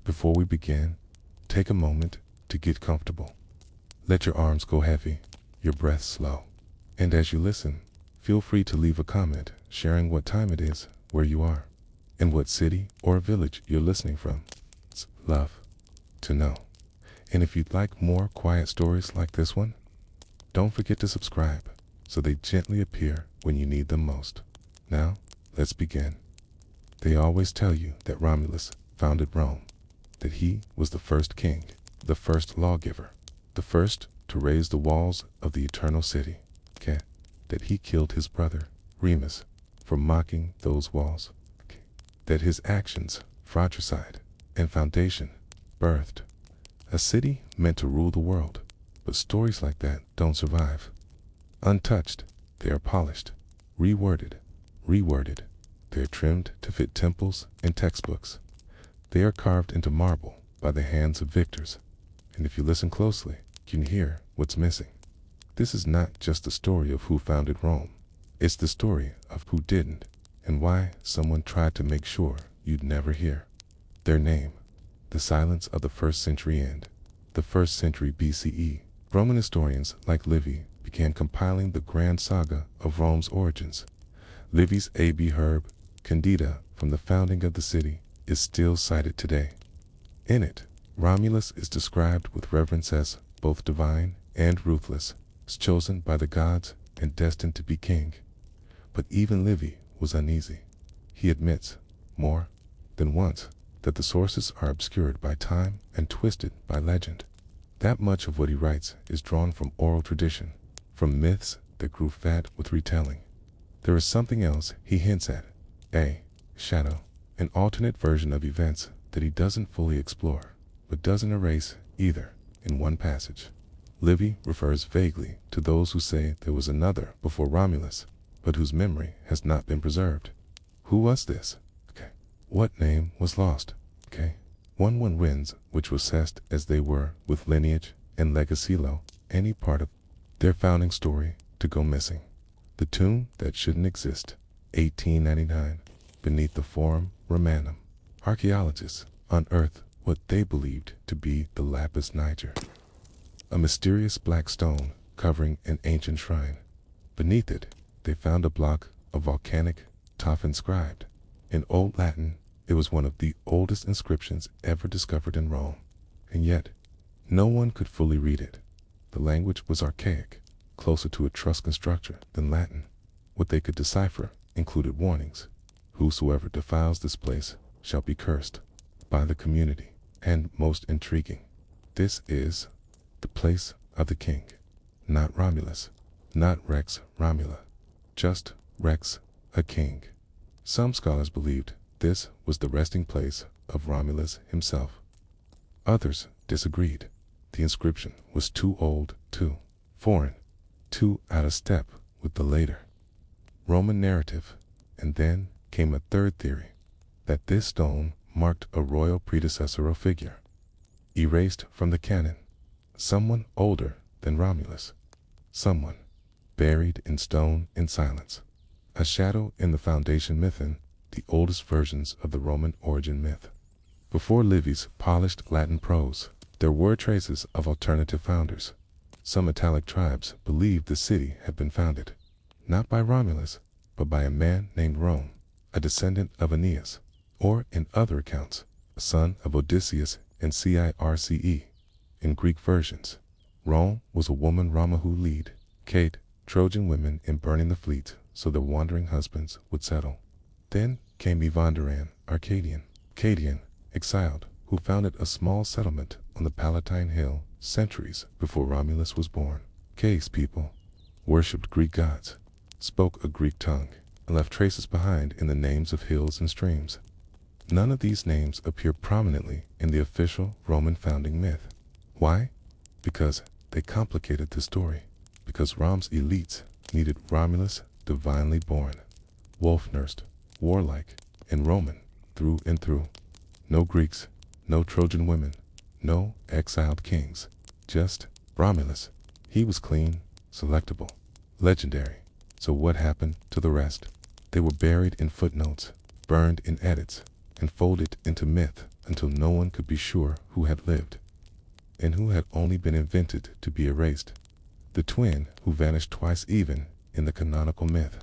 Before we begin, take a moment to get comfortable. Let your arms go heavy, your breath slow. And as you listen, feel free to leave a comment sharing what time it is, where you are, and what city or village you're listening from. It's love to know. And if you'd like more quiet stories like this one, don't forget to subscribe so they gently appear when you need them most. Now, let's begin. They always tell you that Romulus founded Rome, that he was the first king, the first lawgiver, the first to raise the walls of the eternal city, that he killed his brother, Remus, for mocking those walls, that his actions, fratricide, and foundation, birthed a city meant to rule the world. But stories like that don't survive. Untouched, they are polished, reworded. They are trimmed to fit temples and textbooks. They are carved into marble by the hands of victors. And if you listen closely, you can hear what's missing. This is not just the story of who founded Rome. It's the story of who didn't, and why someone tried to make sure you'd never hear their name. The silence of the 1st century end. The 1st century BCE, Roman historians like Livy began compiling the grand saga of Rome's origins. Livy's A.B. Herb, Candida, from the founding of the city, is still cited today. In it, Romulus is described with reverence as both divine and ruthless, as chosen by the gods and destined to be king. But even Livy was uneasy. He admits, more than once, that the sources are obscured by time and twisted by legend. That much of what he writes is drawn from oral tradition, from myths that grew fat with retelling. There is something else he hints at, a shadow, an alternate version of events that he doesn't fully explore, but doesn't erase either. In one passage, Livy refers vaguely to those who say there was another before Romulus, but whose memory has not been preserved. Who was this? What name was lost? One wins, which was cessed as they were with lineage and legacilo, any part of their founding story to go missing. The tomb that shouldn't exist, 1899, beneath the Forum Romanum. Archaeologists unearthed what they believed to be the lapis niger, a mysterious black stone covering an ancient shrine. Beneath it, they found a block of volcanic tuff inscribed. In Old Latin, it was one of the oldest inscriptions ever discovered in Rome, and yet no one could fully read it. The language was archaic, closer to Etruscan structure than Latin. What they could decipher included warnings. Whosoever defiles this place shall be cursed by the community. And most intriguing, this is the place of the king. Not Romulus, not Rex Romula, just Rex, a king. Some scholars believed this was the resting place of Romulus himself. Others disagreed. The inscription was too old, too foreign, too out of step with the later Roman narrative. And then came a third theory, that this stone marked a royal predecessor or figure, erased from the canon, someone older than Romulus, someone buried in stone in silence, a shadow in the foundation mython, the oldest versions of the Roman origin myth. Before Livy's polished Latin prose, there were traces of alternative founders. Some Italic tribes believed the city had been founded, not by Romulus, but by a man named Rome, a descendant of Aeneas, or in other accounts, a son of Odysseus and Circe. In Greek versions, Rome was a woman Rama who lead, Kate, Trojan women in burning the fleet so their wandering husbands would settle. Then came Evandaran, Cadian, exiled, who founded a small settlement on the Palatine Hill centuries before Romulus was born. Kay's people worshipped Greek gods, spoke a Greek tongue, and left traces behind in the names of hills and streams. None of these names appear prominently in the official Roman founding myth. Why? Because they complicated the story. Because Rom's elites needed Romulus divinely born, wolf-nursed, warlike, and Roman through and through. No Greeks, no Trojan women, no exiled kings, just Romulus. He was clean, selectable, legendary. So what happened to the rest? They were buried in footnotes, burned in edits, and folded into myth until no one could be sure who had lived, and who had only been invented to be erased. The twin who vanished twice even in the canonical myth.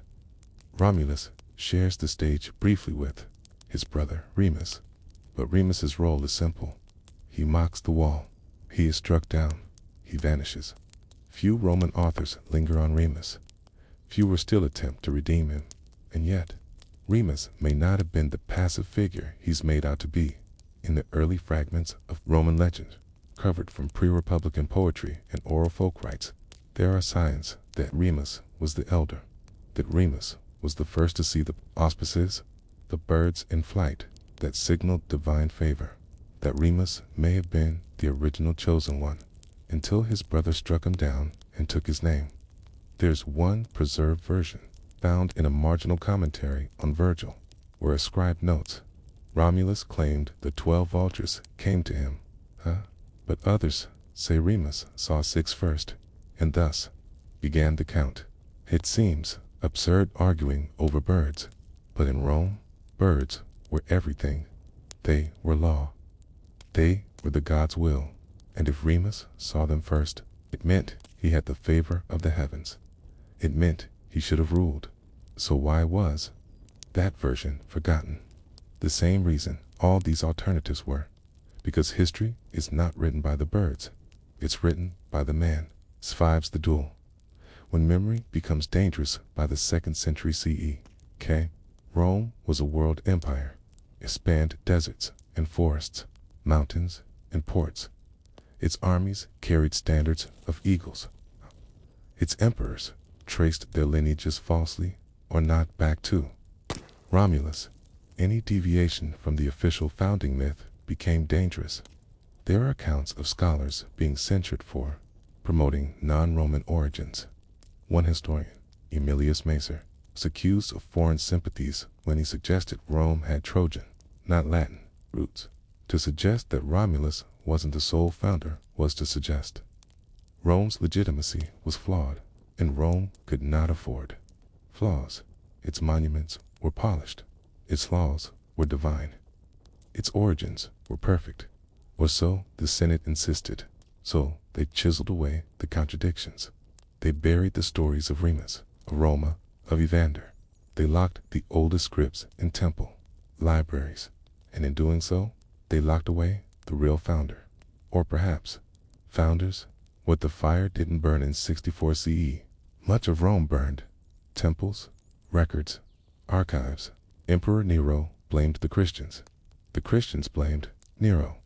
Romulus shares the stage briefly with his brother Remus, but Remus's role is simple. He mocks the wall. He is struck down. He vanishes. Few Roman authors linger on Remus. Fewer still attempt to redeem him. And yet, Remus may not have been the passive figure he's made out to be. In the early fragments of Roman legend, covered from pre-Republican poetry and oral folk rites, there are signs that Remus was the elder, that Remus was the first to see the auspices, the birds in flight that signaled divine favor, that Remus may have been the original chosen one, until his brother struck him down and took his name. There's one preserved version, found in a marginal commentary on Virgil, where a scribe notes, Romulus claimed the 12 vultures came to him, but others say Remus saw 6 first, and thus began the count. It seems absurd arguing over birds, but in Rome, birds were everything. They were law. They were the God's will, and if Remus saw them first, it meant he had the favor of the heavens. It meant he should have ruled. So why was that version forgotten? The same reason all these alternatives were, because history is not written by the birds, it's written by the man. Survives the duel. When memory becomes dangerous by the 2nd century CE, Rome was a world empire. It spanned deserts and forests, mountains and ports. Its armies carried standards of eagles. Its emperors traced their lineages falsely or not back to Romulus. Any deviation from the official founding myth became dangerous. There are accounts of scholars being censured for promoting non-Roman origins. One historian, Emilius Macer, was accused of foreign sympathies when he suggested Rome had Trojan, not Latin, roots. To suggest that Romulus wasn't the sole founder was to suggest Rome's legitimacy was flawed, and Rome could not afford flaws. Its monuments were polished. Its laws were divine. Its origins were perfect. Or so the Senate insisted. So they chiseled away the contradictions. They buried the stories of Remus, of Roma, of Evander. They locked the oldest scripts in temple libraries, and in doing so, they locked away the real founder. Or perhaps, founders, what the fire didn't burn in 64 CE. Much of Rome burned. Temples, records, archives. Emperor Nero blamed the Christians. The Christians blamed Nero.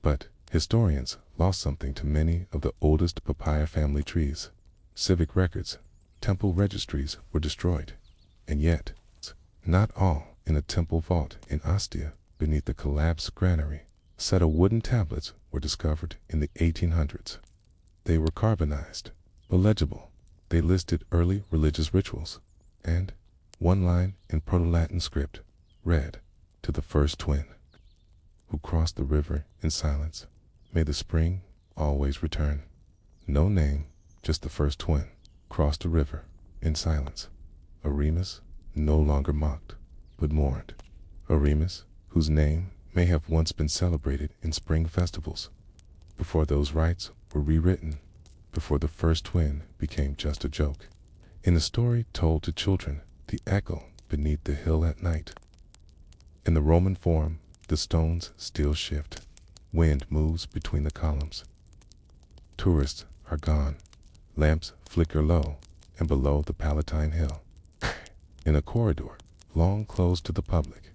But historians lost something to many of the oldest papaya family trees. Civic records, temple registries were destroyed. And yet, not all in a temple vault in Ostia beneath the collapsed granary. A set of wooden tablets were discovered in the 1800s. They were carbonized, illegible. They listed early religious rituals, and one line in Proto-Latin script read, "To the first twin, who crossed the river in silence, may the spring always return." No name, just the first twin, crossed the river in silence. A Remus no longer mocked, but mourned. A Remus whose name may have once been celebrated in spring festivals, before those rites were rewritten, before the first twin became just a joke. In the story told to children, the echo beneath the hill at night. In the Roman Forum, the stones still shift. Wind moves between the columns. Tourists are gone. Lamps flicker low and below the Palatine Hill. In a corridor, long closed to the public,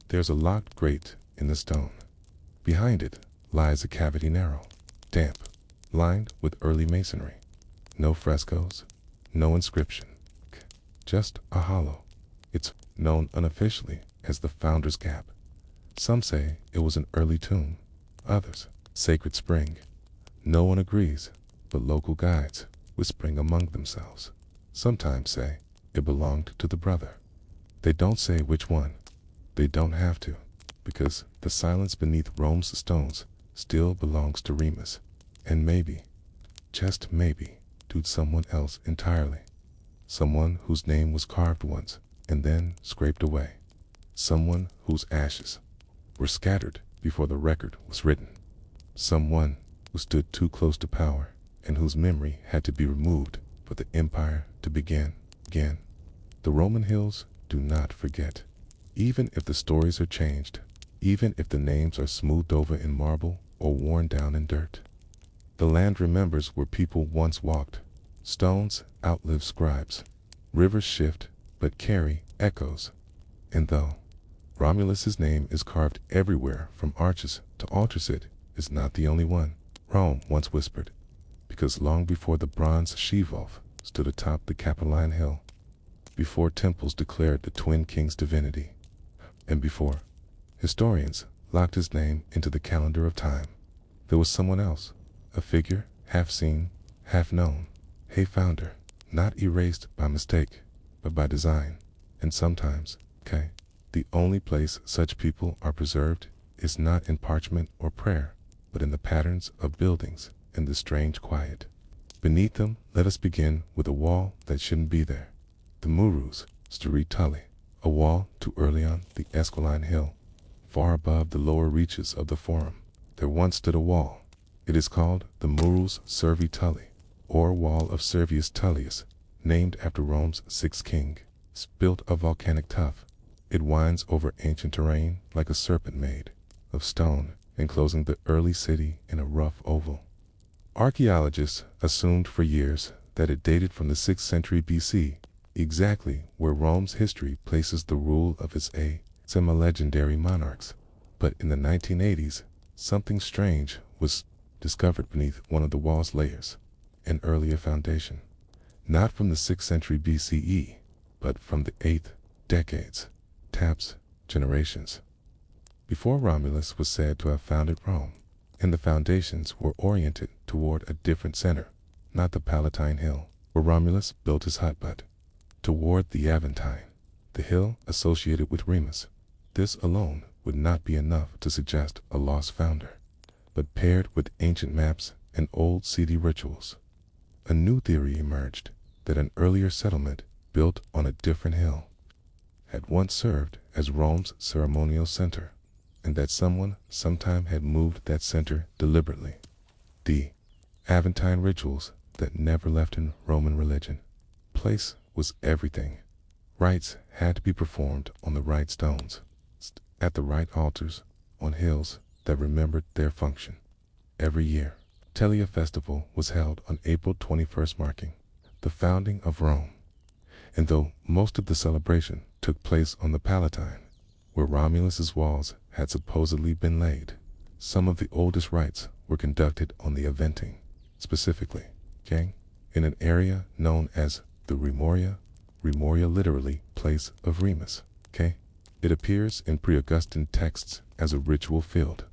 there's a locked grate in the stone. Behind it lies a cavity narrow, damp, lined with early masonry. No frescoes, no inscription, just a hollow. It's known unofficially as the Founder's Gap. Some say it was an early tomb, others, sacred spring. No one agrees, but local guides, whispering among themselves, sometimes say it belonged to the brother. They don't say which one. They don't have to, because the silence beneath Rome's stones still belongs to Remus, and maybe, just maybe, to someone else entirely. Someone whose name was carved once and then scraped away. Someone whose ashes were scattered before the record was written. Someone who stood too close to power and whose memory had to be removed for the empire to begin again. The Roman hills do not forget. Even if the stories are changed, even if the names are smoothed over in marble or worn down in dirt. The land remembers where people once walked. Stones outlive scribes. Rivers shift, but carry echoes. And though Romulus's name is carved everywhere from arches to altars, it is not the only one. Rome once whispered, because long before the bronze she-wolf stood atop the Capitoline Hill, before temples declared the twin kings' divinity, and before historians locked his name into the calendar of time, there was someone else, a figure half seen, half known, a founder, not erased by mistake, but by design. And sometimes, the only place such people are preserved is not in parchment or prayer, but in the patterns of buildings and the strange quiet beneath them. Let us begin with a wall that shouldn't be there. The Murus, Street Tully, a wall too early on the Esquiline Hill, far above the lower reaches of the Forum. There once stood a wall. It is called the Murus Servi Tully, or Wall of Servius Tullius, named after Rome's sixth king. It's built of volcanic tuff. It winds over ancient terrain like a serpent made of stone, enclosing the early city in a rough oval. Archaeologists assumed for years that it dated from the 6th century BC, exactly where Rome's history places the rule of its semi-legendary monarchs. But in the 1980s, something strange was discovered beneath one of the wall's layers, an earlier foundation, not from the 6th century BCE, but from the 8th decades, taps generations before Romulus was said to have founded Rome, and the foundations were oriented toward a different center, not the Palatine Hill, where Romulus built his hut, but toward the Aventine, the hill associated with Remus. This alone would not be enough to suggest a lost founder, but paired with ancient maps and old city rituals, a new theory emerged that an earlier settlement built on a different hill had once served as Rome's ceremonial center, and that someone sometime had moved that center deliberately. The Aventine rituals that never left in Roman religion. Place was everything. Rites had to be performed on the right stones, at the right altars, on hills that remembered their function. Every year, Tellia Festival was held on April 21st, marking the founding of Rome. And though most of the celebration took place on the Palatine, where Romulus's walls had supposedly been laid, some of the oldest rites were conducted on the Aventine, specifically, in an area known as the Remoria, literally place of Remus. It appears in pre-Augustan texts as a ritual field.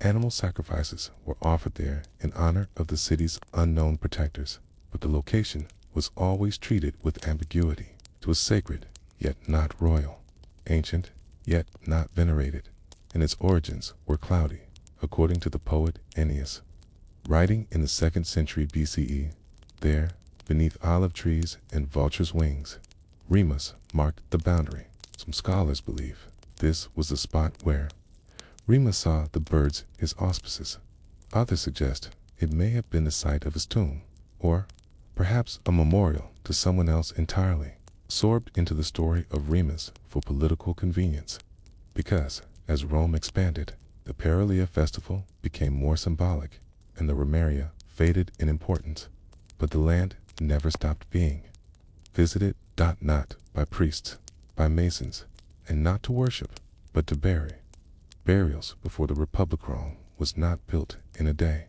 Animal sacrifices were offered there in honor of the city's unknown protectors, but the location was always treated with ambiguity. It was sacred, yet not royal, ancient, yet not venerated, and its origins were cloudy, according to the poet Ennius. Writing in the 2nd century BCE, there, beneath olive trees and vultures' wings, Remus marked the boundary. Some scholars believe this was the spot where Remus saw the birds his auspices. Others suggest it may have been the site of his tomb, or perhaps a memorial to someone else entirely, absorbed into the story of Remus for political convenience. Because, as Rome expanded, the Paralia festival became more symbolic, and the Romaria faded in importance. But the land never stopped being visited, not by priests, by masons, and not to worship, but to bury. Burials before the Republic Rome was not built in a day.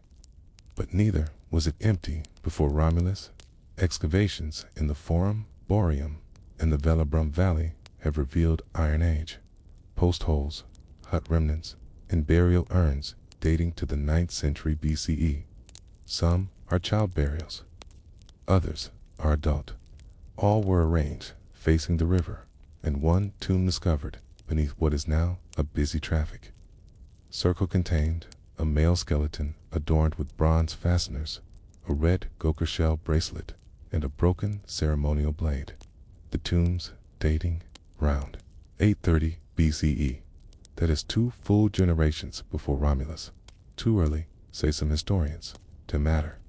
But neither was it empty before Romulus. Excavations in the Forum, Boreum, and the Velabrum Valley have revealed Iron Age, post holes, hut remnants, and burial urns dating to the 9th century BCE. Some are child burials. Others are adult. All were arranged facing the river, and one tomb discovered beneath what is now a busy traffic circle contained a male skeleton adorned with bronze fasteners, a red gopher shell bracelet, and a broken ceremonial blade. The tombs dating round 830 BCE. that is 2 full generations before Romulus. Too early, say some historians, to matter.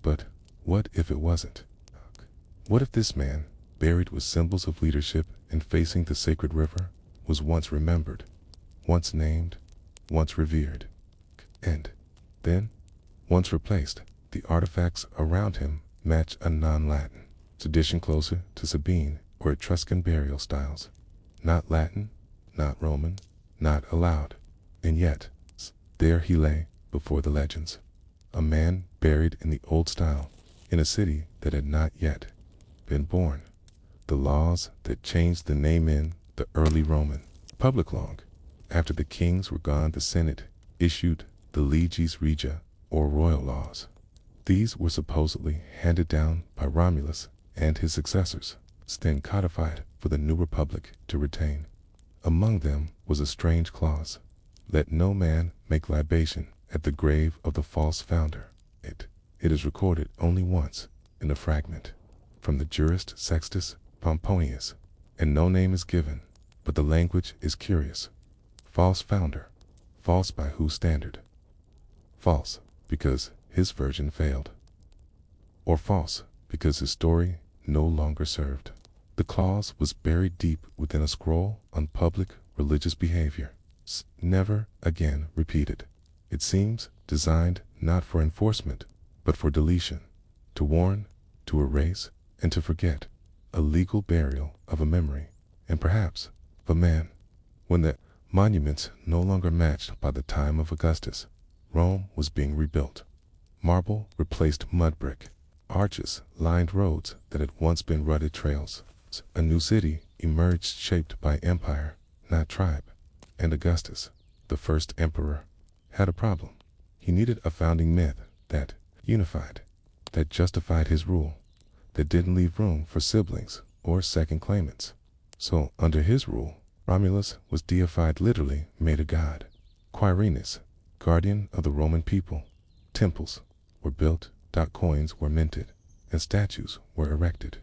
But what if it wasn't? What if this man, buried with symbols of leadership and facing the sacred river, was once remembered, once named, once revered, and then, once replaced, the artifacts around him match a non-Latin tradition closer to Sabine or Etruscan burial styles. Not Latin, not Roman, not allowed. And yet, there he lay before the legends. A man buried in the old style, in a city that had not yet been born. The laws that changed the name in the early Roman public long. After the kings were gone, the Senate issued the leges regia, or royal laws. These were supposedly handed down by Romulus and his successors, then codified for the new republic to retain. Among them was a strange clause: let no man make libation at the grave of the false founder. It is recorded only once in a fragment from the jurist Sextus Pomponius, and no name is given, but the language is curious. False founder. False by whose standard? False because his version failed, or false because his story no longer served. The clause was buried deep within a scroll on public religious behavior, never again repeated. It seems designed not for enforcement, but for deletion, to warn, to erase, and to forget, a legal burial of a memory, and perhaps of a man. When the monuments no longer matched by the time of Augustus, Rome was being rebuilt. Marble replaced mud brick. Arches lined roads that had once been rutted trails. A new city emerged shaped by empire, not tribe. And Augustus, the first emperor, had a problem. He needed a founding myth that unified, that justified his rule, that didn't leave room for siblings or second claimants. So, under his rule, Romulus was deified, literally made a god. Quirinus, guardian of the Roman people. Temples were built, coins were minted, and statues were erected.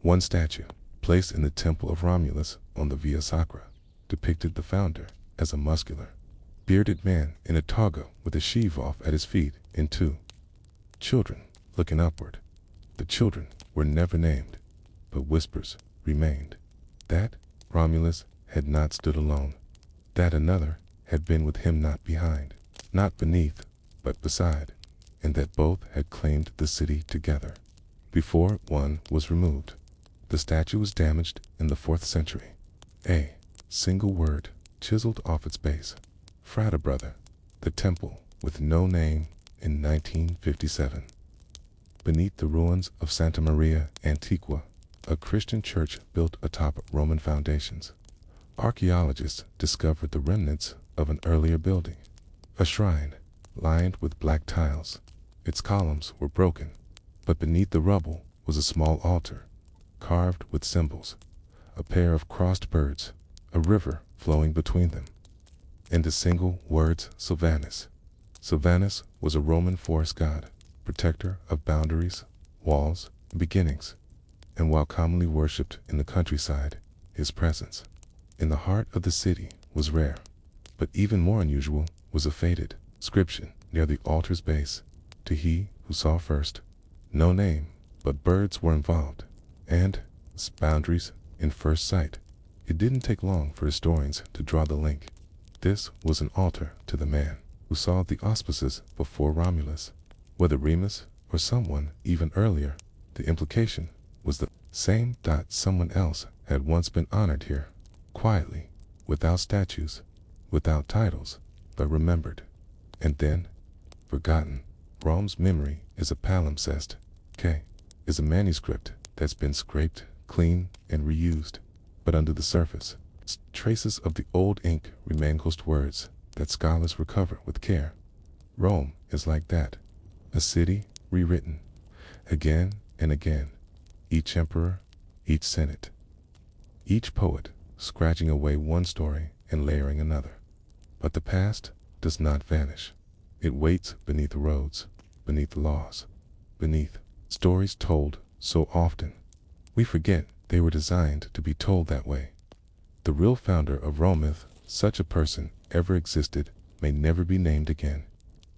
One statue, placed in the temple of Romulus on the Via Sacra, depicted the founder as a muscular, bearded man in a toga with a sheave off at his feet and 2 children looking upward. The children were never named, but whispers remained that Romulus had not stood alone, that another had been with him, not behind, not beneath, but beside, and that both had claimed the city together. Before one was removed, the statue was damaged in the 4th century. A single word chiseled off its base: Frata brother. The temple with no name in 1957. Beneath the ruins of Santa Maria Antiqua, a Christian church built atop Roman foundations, archaeologists discovered the remnants of an earlier building, a shrine lined with black tiles. Its columns were broken, but beneath the rubble was a small altar, carved with symbols, a pair of crossed birds, a river flowing between them, and the single word Sylvanus. Sylvanus was a Roman forest god, protector of boundaries, walls, and beginnings, and while commonly worshipped in the countryside, his presence in the heart of the city was rare. But even more unusual was a faded inscription near the altar's base: to he who saw first. No name, but birds were involved, and boundaries in first sight. It didn't take long for historians to draw the link. This was an altar to the man who saw the auspices before Romulus. Whether Remus or someone even earlier, the implication was the same. Someone else had once been honored here, quietly, without statues, without titles, but remembered, and then forgotten. Rome's memory is a palimpsest. K is a manuscript that's been scraped, cleaned, and reused, but under the surface, traces of the old ink remain. Ghost words that scholars recover with care. Rome is like that, a city rewritten again and again. Each emperor, each senate, each poet scratching away one story and layering another. But the past does not vanish. It waits beneath the roads, beneath the laws, beneath stories told so often we forget they were designed to be told that way. The real founder of Rome, such a person ever existed may never be named again.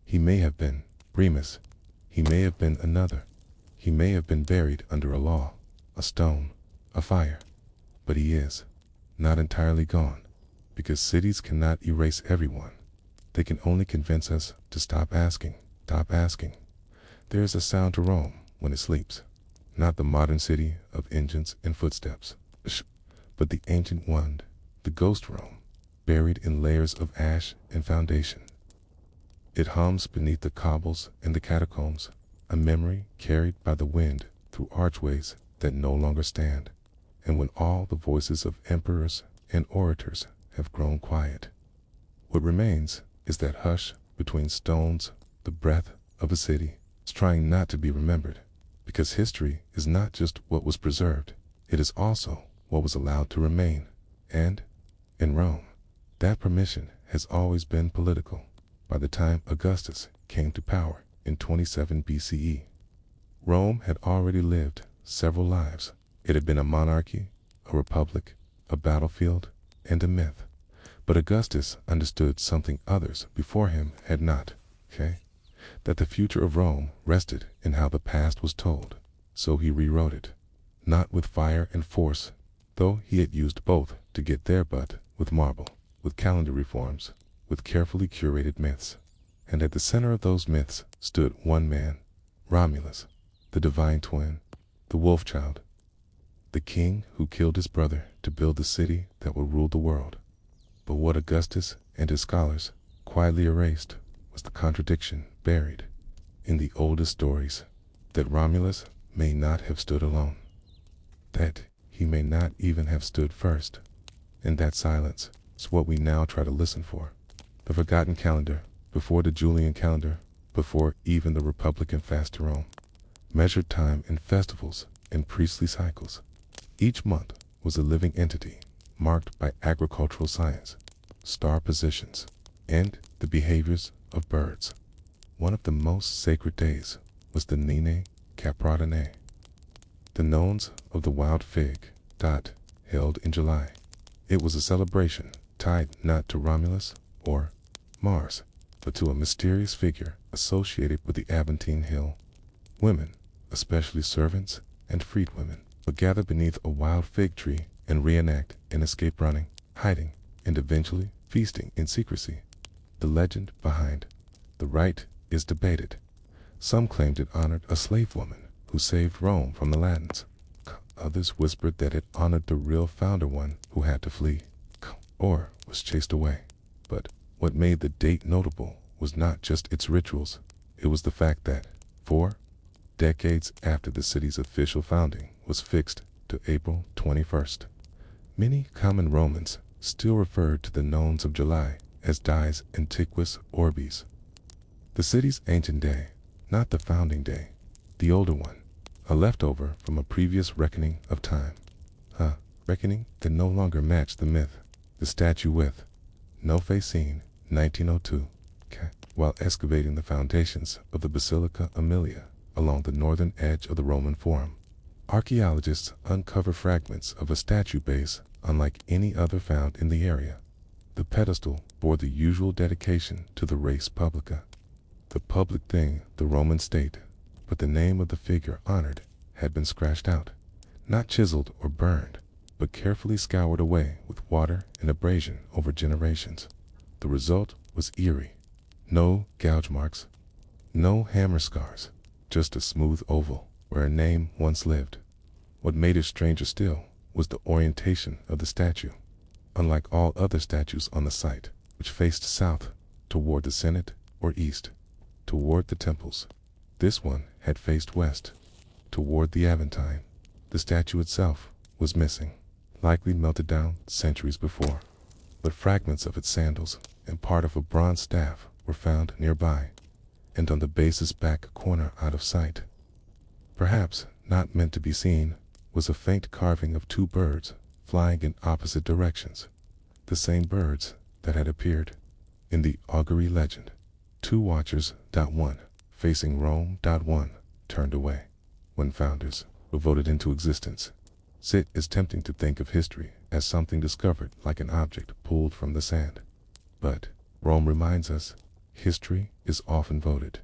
He may have been Remus. He may have been another. He may have been buried under a law, a stone, a fire. But he is not entirely gone, because cities cannot erase everyone. They can only convince us to stop asking, stop asking. There is a sound to Rome when it sleeps, not the modern city of engines and footsteps, but the ancient one, the ghost Rome, buried in layers of ash and foundation. It hums beneath the cobbles and the catacombs, a memory carried by the wind through archways that no longer stand, and when all the voices of emperors and orators have grown quiet. What remains is that hush between stones, the breath of a city, trying not to be remembered, because history is not just what was preserved, it is also what was allowed to remain. And, in Rome, that permission has always been political. By the time Augustus came to power in 27 BCE, Rome had already lived several lives. It had been a monarchy, a republic, a battlefield, and a myth. But Augustus understood something others before him had not, that the future of Rome rested in how the past was told. So he rewrote it, not with fire and force, though he had used both to get there, but with marble, with calendar reforms, with carefully curated myths. And at the center of those myths stood one man, Romulus, the divine twin, the wolf child, the king who killed his brother to build the city that would rule the world. But what Augustus and his scholars quietly erased was the contradiction buried in the oldest stories, that Romulus may not have stood alone, that he may not even have stood first. And that silence is what we now try to listen for. The forgotten calendar, before the Julian calendar, before even the Republican fast to Rome, measured time in festivals and priestly cycles. Each month was a living entity, marked by agricultural science, star positions, and the behaviors of birds. One of the most sacred days was the Nine Caprodine, the nones of the wild fig, held in July. It was a celebration tied not to Romulus or Mars, but to a mysterious figure associated with the Aventine Hill. Women, especially servants and freedwomen, would gather beneath a wild fig tree and reenact an escape, running, hiding, and eventually feasting in secrecy. The legend behind the rite is debated. Some claimed it honored a slave woman who saved Rome from the Latins. Others whispered that it honored the real founder, one who had to flee or was chased away. But what made the date notable was not just its rituals, it was the fact that 4 decades after the city's official founding was fixed to April 21st, many common Romans still referred to the nones of July as dies antiquus orbis, the city's ancient day, not the founding day, the older one, a leftover from a previous reckoning of time, a reckoning that no longer matched the myth. The statue with no face seen, 1902, while excavating the foundations of the Basilica Aemilia along the northern edge of the Roman Forum, archaeologists uncover fragments of a statue base unlike any other found in the area. The pedestal bore the usual dedication to the res publica, the public thing, the Roman state, but the name of the figure honored had been scratched out, not chiseled or burned, but carefully scoured away with water and abrasion over generations. The result was eerie. No gouge marks, no hammer scars, just a smooth oval where a name once lived. What made it stranger still was the orientation of the statue. Unlike all other statues on the site, which faced south toward the Senate or east toward the temples, this one had faced west toward the Aventine. The statue itself was missing, likely melted down centuries before, but fragments of its sandals and part of a bronze staff were found nearby, and on the base's back corner out of sight. Perhaps not meant to be seen was a faint carving of 2 birds flying in opposite directions, the same birds that had appeared in the augury legend. 2 watchers, 1, facing Rome, 1, turned away when founders were voted into existence. It is tempting to think of history as something discovered like an object pulled from the sand. But Rome reminds us, history is often voted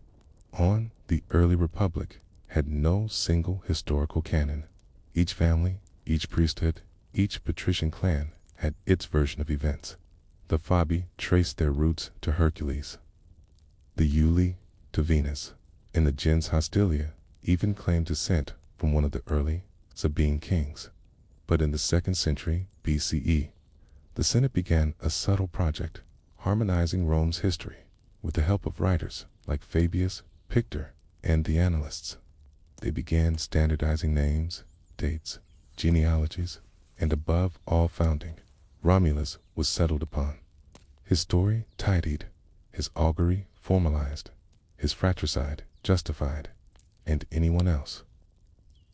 on. The early republic had no single historical canon. Each family, each priesthood, each patrician clan had its version of events. The Fabi traced their roots to Hercules, the Iuli to Venus, and the gens Hostilia even claimed descent from one of the early Sabine kings. But in the 2nd century BCE, the Senate began a subtle project, harmonizing Rome's history with the help of writers like Fabius, Pictor, and the annalists. They began standardizing names, dates, genealogies, and above all founding. Romulus was settled upon, his story tidied, his augury formalized, his fratricide justified, and anyone else.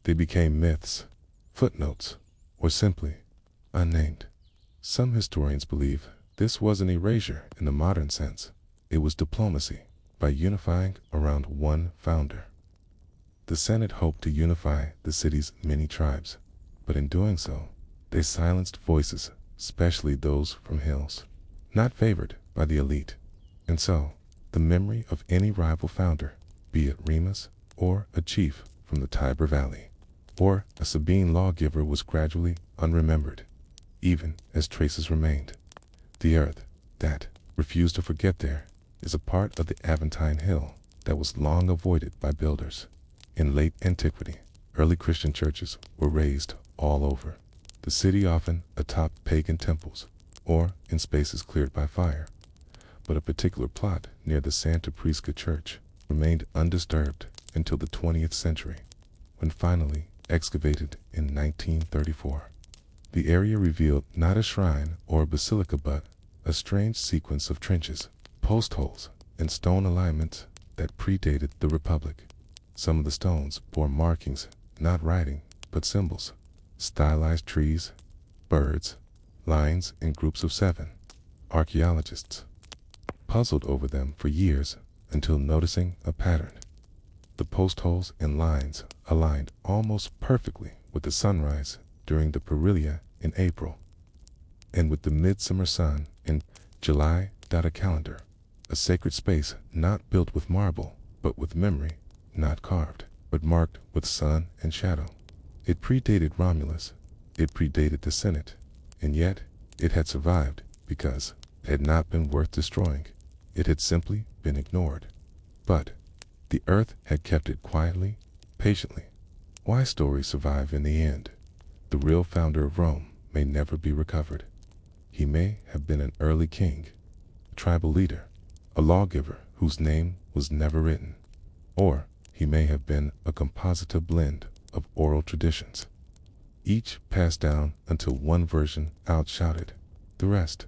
They became myths, footnotes, or simply unnamed. Some historians believe this was an erasure in the modern sense. It was diplomacy, by unifying around one founder. The Senate hoped to unify the city's many tribes, but in doing so, they silenced voices, especially those from hills, not favored by the elite. And so, the memory of any rival founder, be it Remus or a chief from the Tiber Valley, or a Sabine lawgiver, was gradually unremembered, even as traces remained. The earth that refused to forget there is a part of the Aventine Hill that was long avoided by builders. In late antiquity, early Christian churches were raised all over the city, often atop pagan temples or in spaces cleared by fire. But a particular plot near the Santa Prisca church remained undisturbed until the 20th century, when finally excavated in 1934. The area revealed not a shrine or a basilica but a strange sequence of trenches, post holes, and stone alignments that predated the Republic. Some of the stones bore markings, not writing, but symbols, stylized trees, birds, lines in groups of 7. Archaeologists puzzled over them for years until noticing a pattern. The post holes and lines aligned almost perfectly with the sunrise during the Perilia in April, and with the midsummer sun in July. A calendar, a sacred space not built with marble, but with memory, not carved, but marked with sun and shadow. It predated Romulus, it predated the Senate, and yet it had survived because it had not been worth destroying. It had simply been ignored. But the earth had kept it quietly, patiently. Why stories survive in the end? The real founder of Rome may never be recovered. He may have been an early king, a tribal leader, a lawgiver whose name was never written, or he may have been a compositive blend of oral traditions, each passed down until one version outshouted the rest.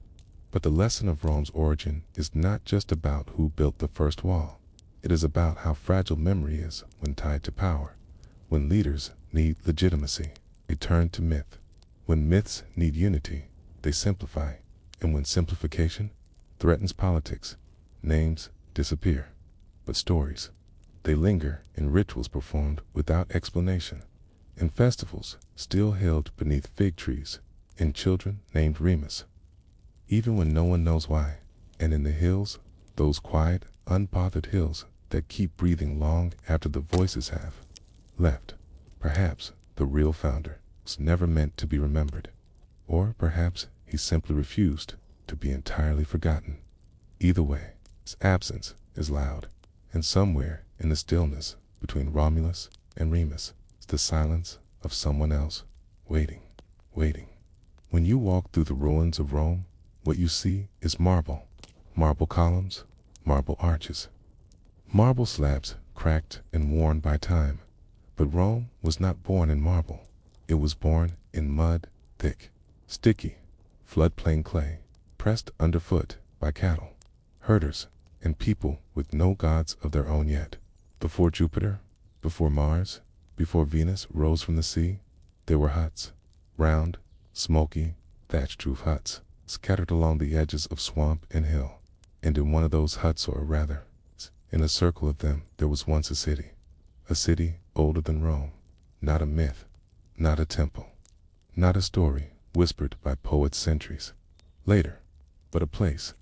But the lesson of Rome's origin is not just about who built the first wall. It is about how fragile memory is when tied to power. When leaders need legitimacy, they turn to myth. When myths need unity, they simplify. And when simplification threatens politics, names disappear. But stories, they linger in rituals performed without explanation, in festivals still held beneath fig trees, in children named Remus, even when no one knows why, and in the hills, those quiet, unbothered hills that keep breathing long after the voices have left. Perhaps the real founder was never meant to be remembered, or perhaps he simply refused to be entirely forgotten. Either way, his absence is loud, and somewhere in the stillness between Romulus and Remus is the silence of someone else waiting. When you walk through the ruins of Rome, what you see is marble columns, marble arches, marble slabs cracked and worn by time. But Rome was not born in marble. It was born in mud, thick, sticky, floodplain clay, pressed underfoot by cattle, herders, and people with no gods of their own yet. Before Jupiter, before Mars, before Venus rose from the sea, there were huts, round, smoky, thatched roof huts, scattered along the edges of swamp and hill. And in one of those huts, or rather, in a circle of them, there was once a city older than Rome, not a myth, not a temple, not a story whispered by poets centuries later, but a place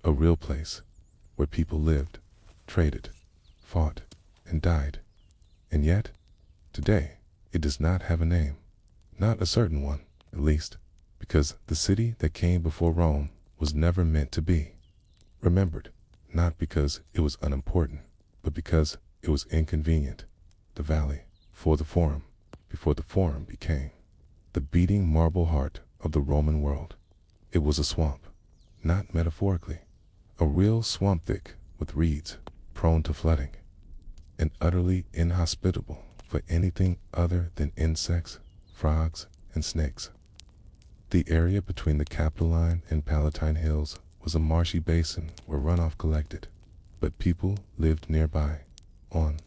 a real place where people lived, traded, fought, and died. And yet, today, it does not have a name. Not a certain one, at least, because the city that came before Rome was never meant to be remembered, not because it was unimportant, but because it was inconvenient. The valley, for the forum, before the forum became the beating marble heart of the Roman world. It was a swamp, not metaphorically, a real swamp thick with reeds, prone to flooding, and utterly inhospitable for anything other than insects, frogs, and snakes. The area between the Capitoline and Palatine hills was a marshy basin where runoff collected, but people lived nearby, on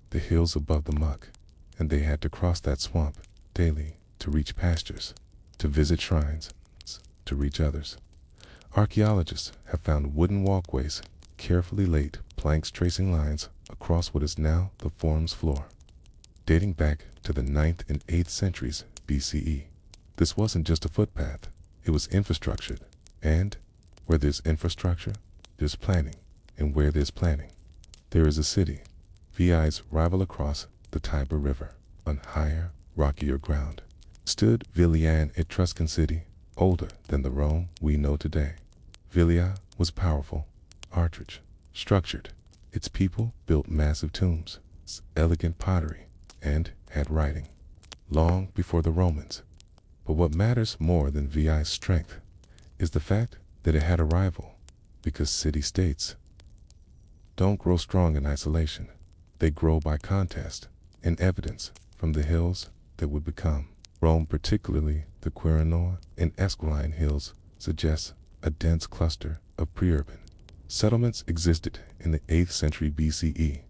the hills above the muck, and they had to cross that swamp daily to reach pastures, to visit shrines, to reach others. Archaeologists have found wooden walkways, carefully laid planks tracing lines across what is now the forum's floor, dating back to the 9th and 8th centuries BCE. This wasn't just a footpath, it was infrastructure, and where there's infrastructure, there's planning, and where there's planning, there is a city. VI's rival across the Tiber River, on higher, rockier ground, stood Villian, a Etruscan city, older than the Rome we know today. Villia was powerful, archaic, structured. Its people built massive tombs, elegant pottery, and had writing, long before the Romans. But what matters more than VI's strength is the fact that it had a rival, because city-states don't grow strong in isolation. They grow by contest and evidence from the hills that would become Rome, particularly the Quirino and Esquiline hills, suggests a dense cluster of pre-urban settlements existed in the 8th century BCE.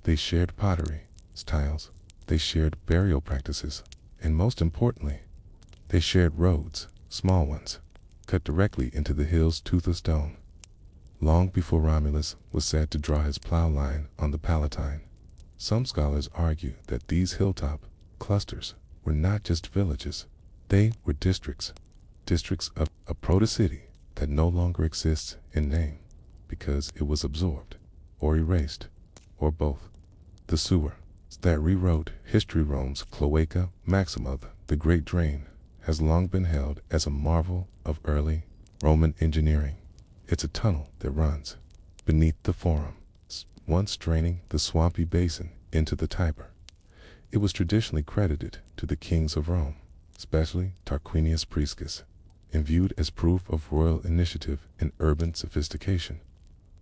They shared pottery styles, they shared burial practices, and most importantly, they shared roads, small ones, cut directly into the hill's toothless stone. Long before Romulus was said to draw his plow line on the Palatine, some scholars argue that these hilltop clusters were not just villages, they were districts of a proto-city that no longer exists in name because it was absorbed, or erased, or both. The sewer that rewrote history, Rome's Cloaca Maxima, the Great Drain, has long been held as a marvel of early Roman engineering. It's a tunnel that runs beneath the forum, once draining the swampy basin into the Tiber. It was traditionally credited to the kings of Rome, especially Tarquinius Priscus, and viewed as proof of royal initiative and urban sophistication.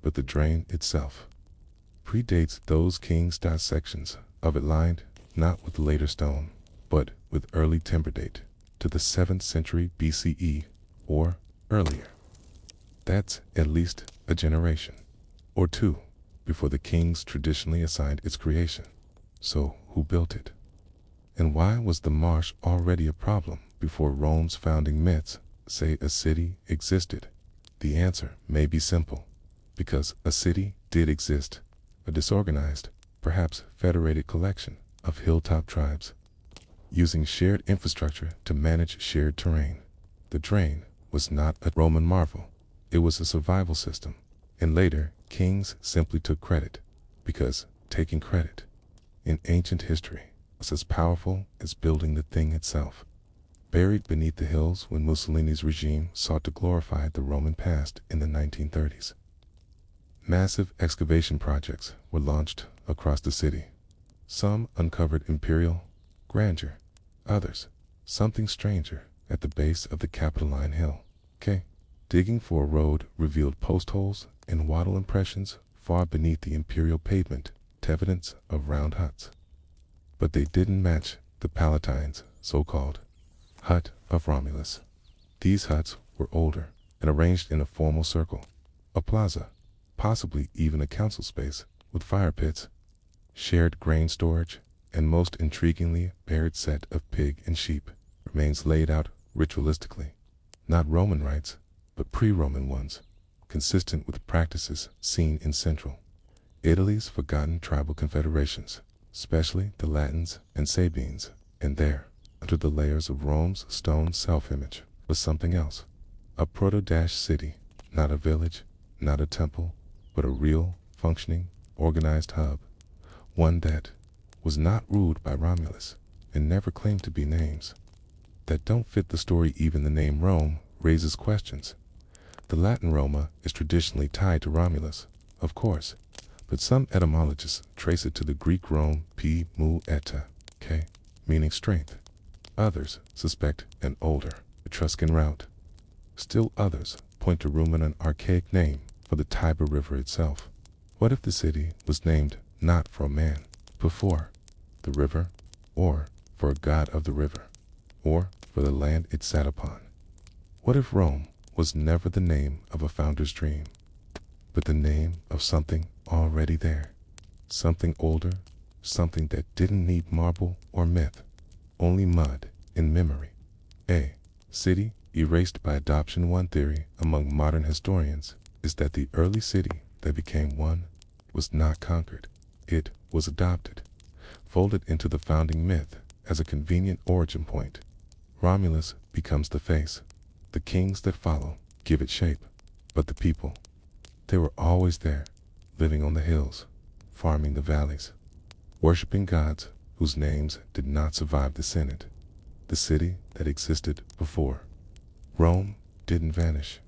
But the drain itself predates those kings. Sections of it lined not with later stone, but with early timber date to the 7th century BCE or earlier. That's at least a generation or two before the kings traditionally assigned its creation. So who built it? And why was the marsh already a problem before Rome's founding myths say a city existed? The answer may be simple. Because a city did exist, a disorganized, perhaps federated collection of hilltop tribes, using shared infrastructure to manage shared terrain. The drain was not a Roman marvel, it was a survival system, and later kings simply took credit, because taking credit in ancient history was as powerful as building the thing itself. Buried beneath the hills when Mussolini's regime sought to glorify the Roman past in the 1930s. Massive excavation projects were launched across the city. Some uncovered imperial grandeur, others something stranger at the base of the Capitoline Hill. Digging for a road revealed post holes and wattle impressions far beneath the imperial pavement, evidence of round huts. But they didn't match the Palatine's so-called hut of Romulus. These huts were older and arranged in a formal circle, a plaza, possibly even a council space with fire pits, shared grain storage, and most intriguingly buried set of pig and sheep remains laid out ritualistically. Not Roman rites, but pre-Roman ones, consistent with practices seen in Central Italy's forgotten tribal confederations, especially the Latins and Sabines, and there, under the layers of Rome's stone self-image, was something else. A proto-city, not a village, not a temple, but a real, functioning, organized hub. One that was not ruled by Romulus and never claimed to be names that don't fit the story. Even the name Rome raises questions. The Latin Roma is traditionally tied to Romulus, of course, but some etymologists trace it to the Greek Rome p mu eta, k, meaning strength. Others suspect an older Etruscan route. Still others point to Roman, an archaic name for the Tiber River itself. What if the city was named not for a man, but for the river, or for a god of the river, or for the land it sat upon? What if Rome was never the name of a founder's dream, but the name of something already there? Something older, something that didn't need marble or myth, only mud and memory. A city erased by adoption. One theory among modern historians is that the early city that became one was not conquered. It was adopted, folded into the founding myth as a convenient origin point. Romulus becomes the face. The kings that follow give it shape. But the people, they were always there, living on the hills, farming the valleys, worshiping gods whose names did not survive the Senate. The city that existed before Rome didn't vanish.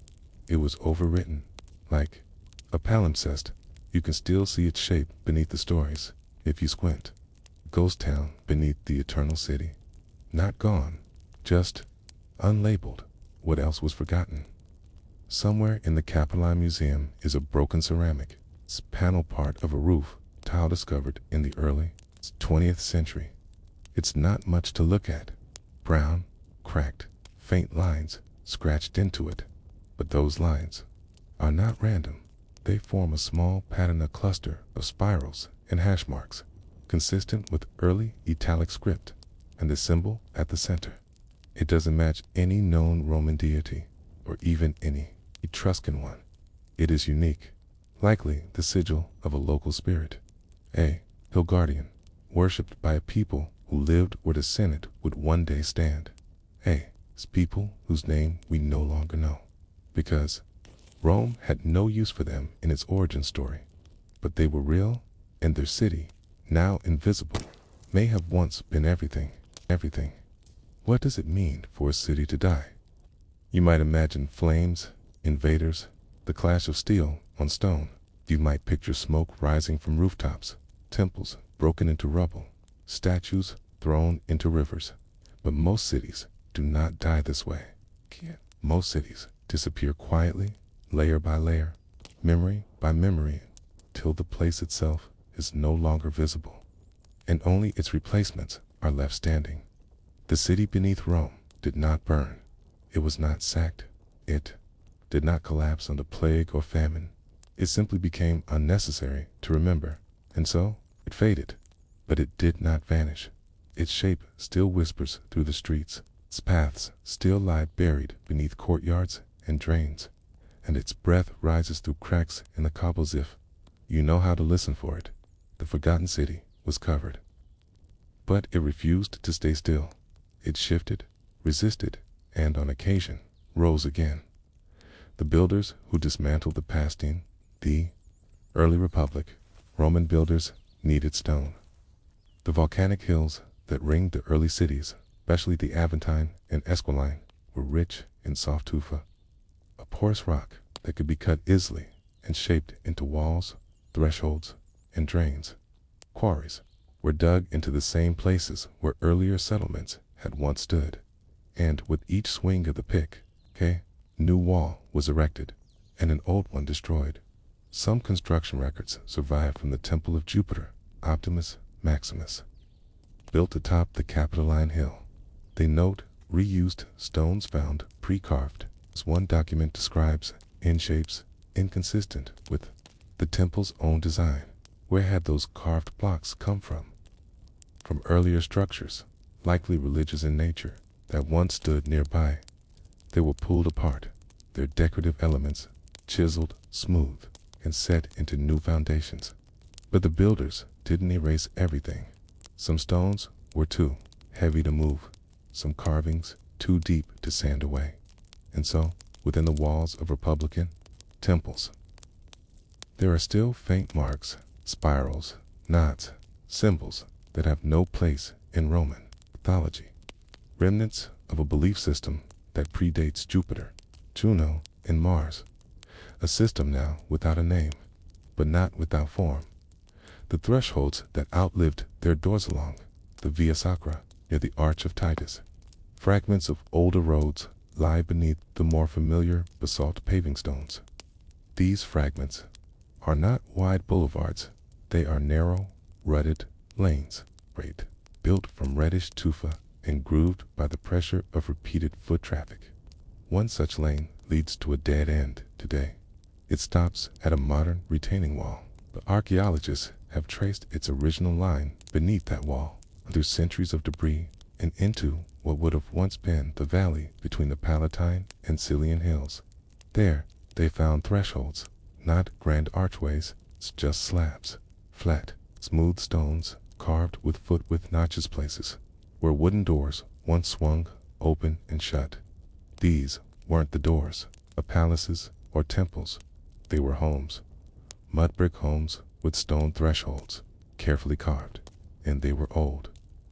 It was overwritten, like a palimpsest. You can still see its shape beneath the stories, if you squint. Ghost town beneath the eternal city. Not gone, just unlabeled. What else was forgotten? Somewhere in the Capitoline Museum is a broken ceramic. It's panel part of a roof tile discovered in the early 20th century. It's not much to look at. Brown, cracked, faint lines scratched into it. But those lines are not random. They form a small pattern, a cluster of spirals and hash marks, consistent with early italic script, and the symbol at the center. It doesn't match any known Roman deity, or even any Etruscan one. It is unique, likely the sigil of a local spirit, a hill guardian, worshipped by a people who lived where the Senate would one day stand. People whose name we no longer know, because Rome had no use for them in its origin story. But they were real, and their city, now invisible, may have once been everything. What does it mean for a city to die? You might imagine flames, invaders, the clash of steel on stone. You might picture smoke rising from rooftops, temples broken into rubble, statues thrown into rivers. But most cities do not die this way. Most cities disappear quietly, layer by layer, memory by memory, till the place itself is no longer visible, and only its replacements are left standing. The city beneath Rome did not burn. It was not sacked. It did not collapse under plague or famine. It simply became unnecessary to remember, and so it faded. But it did not vanish. Its shape still whispers through the streets. Its paths still lie buried beneath courtyards and drains, and its breath rises through cracks in the cobbles. If you know how to listen for it, the forgotten city was covered. But it refused to stay still. It shifted, resisted, and on occasion rose again. The builders who dismantled the past in the early republic, Roman builders, needed stone. The volcanic hills that ringed the early cities, especially the Aventine and Esquiline, were rich in soft tufa, a porous rock that could be cut easily and shaped into walls, thresholds, and drains. Quarries were dug into the same places where earlier settlements had once stood, and with each swing of the pick, new wall was erected and an old one destroyed. Some construction records survive from the Temple of Jupiter, Optimus Maximus, built atop the Capitoline Hill. They note reused stones found pre-carved, as one document describes, in shapes inconsistent with the temple's own design. Where had those carved blocks come from? From earlier structures, likely religious in nature, that once stood nearby. They were pulled apart, their decorative elements chiseled, smooth, and set into new foundations. But the builders didn't erase everything. Some stones were too heavy to move, some carvings too deep to sand away. And so, within the walls of Republican temples, There are still faint marks, spirals, knots, symbols that have no place in Roman mythology. Remnants of a belief system that predates Jupiter, Juno, and Mars. A system now without a name, but not without form. The thresholds that outlived their doors along the Via Sacra near the Arch of Titus. Fragments of older roads lie beneath the more familiar basalt paving stones. These fragments are not wide boulevards, they are narrow, rutted lanes, built from reddish tufa and grooved by the pressure of repeated foot traffic. One such lane leads to a dead end today. It stops at a modern retaining wall, but archaeologists have traced its original line beneath that wall, through centuries of debris, and into what would have once been the valley between the Palatine and Cillian hills. There, they found thresholds, not grand archways, just slabs, flat, smooth stones carved with foot-width notches places, where wooden doors once swung open and shut. These weren't the doors of palaces or temples. They were homes, mud brick homes with stone thresholds, carefully carved, and they were old.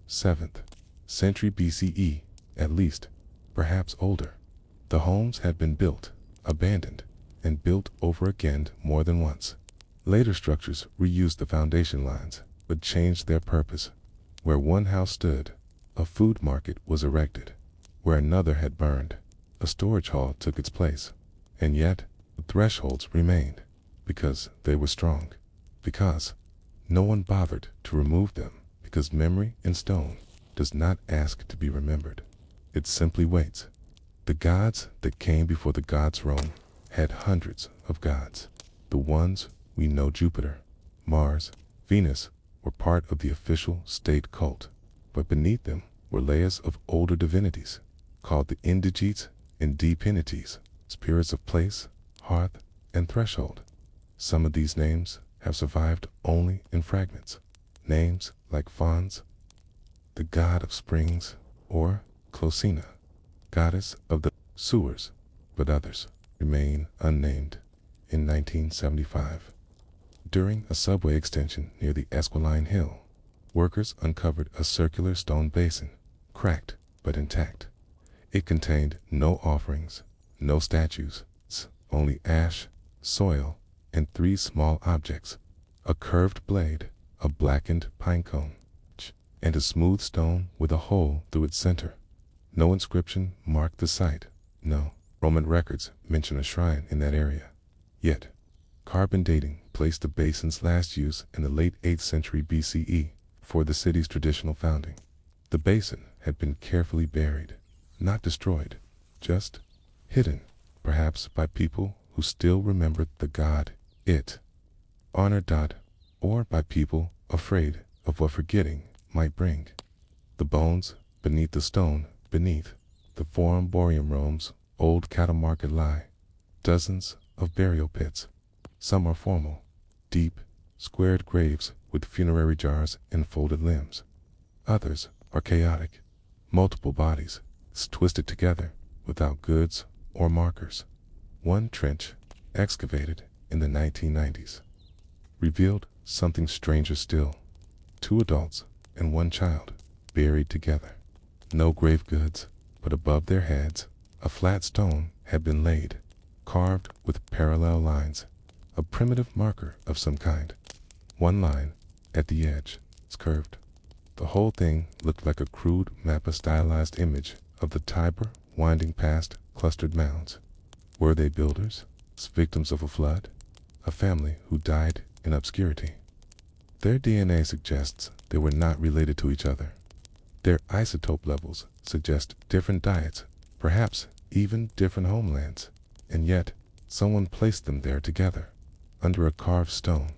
7th century BCE, at least, perhaps older. The homes had been built, abandoned, and built over again more than once. Later structures reused the foundation lines, but changed their purpose. Where one house stood, a food market was erected. Where another had burned, a storage hall took its place. And yet, the thresholds remained, because they were strong, because no one bothered to remove them, because memory in stone does not ask to be remembered. It simply waits. The gods that came before the gods Rome had hundreds of gods. The ones we know, Jupiter, Mars, Venus, were part of the official state cult, but beneath them were layers of older divinities, called the indigetes and depinities, spirits of place, hearth, and threshold. Some of these names have survived only in fragments. Names like Fons, the god of springs, or Closina, goddess of the sewers, but others remain unnamed. In 1975, during a subway extension near the Esquiline Hill, workers uncovered a circular stone basin, cracked but intact. It contained no offerings, no statues, only ash, soil, and 3 small objects: a curved blade, a blackened pine cone, and a smooth stone with a hole through its center. No inscription marked the site. No Roman records mention a shrine in that area. Yet, carbon dating placed the basin's last use in the late 8th century BCE, for the city's traditional founding. The basin had been carefully buried, not destroyed, just hidden, perhaps by people who still remembered the god it honored, or by people afraid of what forgetting might bring. The bones beneath the stone, beneath the Forum Boreum Rome's old cattle market lie. Dozens of burial pits. Some are formal, deep, squared graves with funerary jars and folded limbs. Others are chaotic, multiple bodies twisted together without goods or markers. One trench, excavated in the 1990s, revealed something stranger still. 2 adults and 1 child buried together. No grave goods, but above their heads, a flat stone had been laid, carved with parallel lines, a primitive marker of some kind. One line, at the edge, is curved. The whole thing looked like a crude map, a stylized image of the Tiber winding past clustered mounds. Were they builders, victims of a flood, a family who died in obscurity? Their DNA suggests they were not related to each other. Their isotope levels suggest different diets, perhaps even different homelands, and yet someone placed them there together, under a carved stone,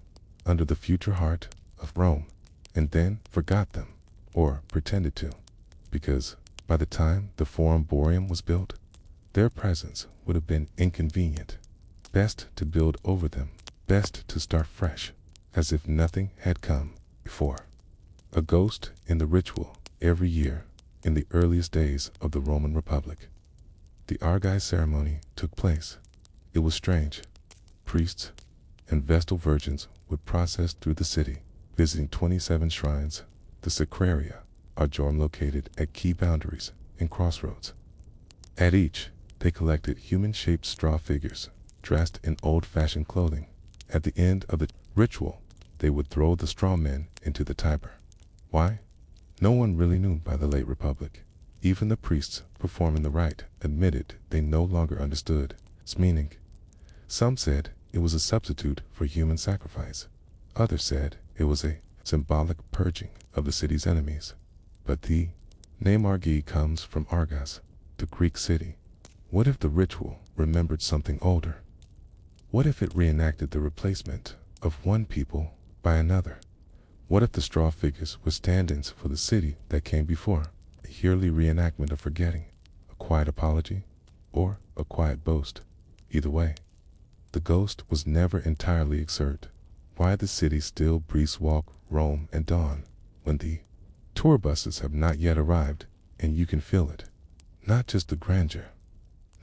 under the future heart of Rome, and then forgot them, or pretended to, because by the time the Forum Boreum was built, their presence would have been inconvenient. Best to build over them, best to start fresh, as if nothing had come before. A ghost in the ritual every year in the earliest days of the Roman Republic. The Argive ceremony took place. It was strange. Priests and Vestal virgins would process through the city, visiting 27 shrines. The sacraria are dorm located at key boundaries and crossroads. At each, they collected human-shaped straw figures, dressed in old-fashioned clothing. At the end of the ritual, they would throw the straw men into the Tiber. Why? No one really knew by the late Republic. Even the priests performing the rite admitted they no longer understood its meaning. Some said it was a substitute for human sacrifice. Others said it was a symbolic purging of the city's enemies. But the name Argi comes from Argos, the Greek city. What if the ritual remembered something older? What if it reenacted the replacement of one people by another? What if the straw figures were stand-ins for the city that came before? A yearly reenactment of forgetting, a quiet apology, or a quiet boast? Either way, the ghost was never entirely exert. Why the city still breathes walk, roam, and dawn when the tour buses have not yet arrived and you can feel it. Not just the grandeur,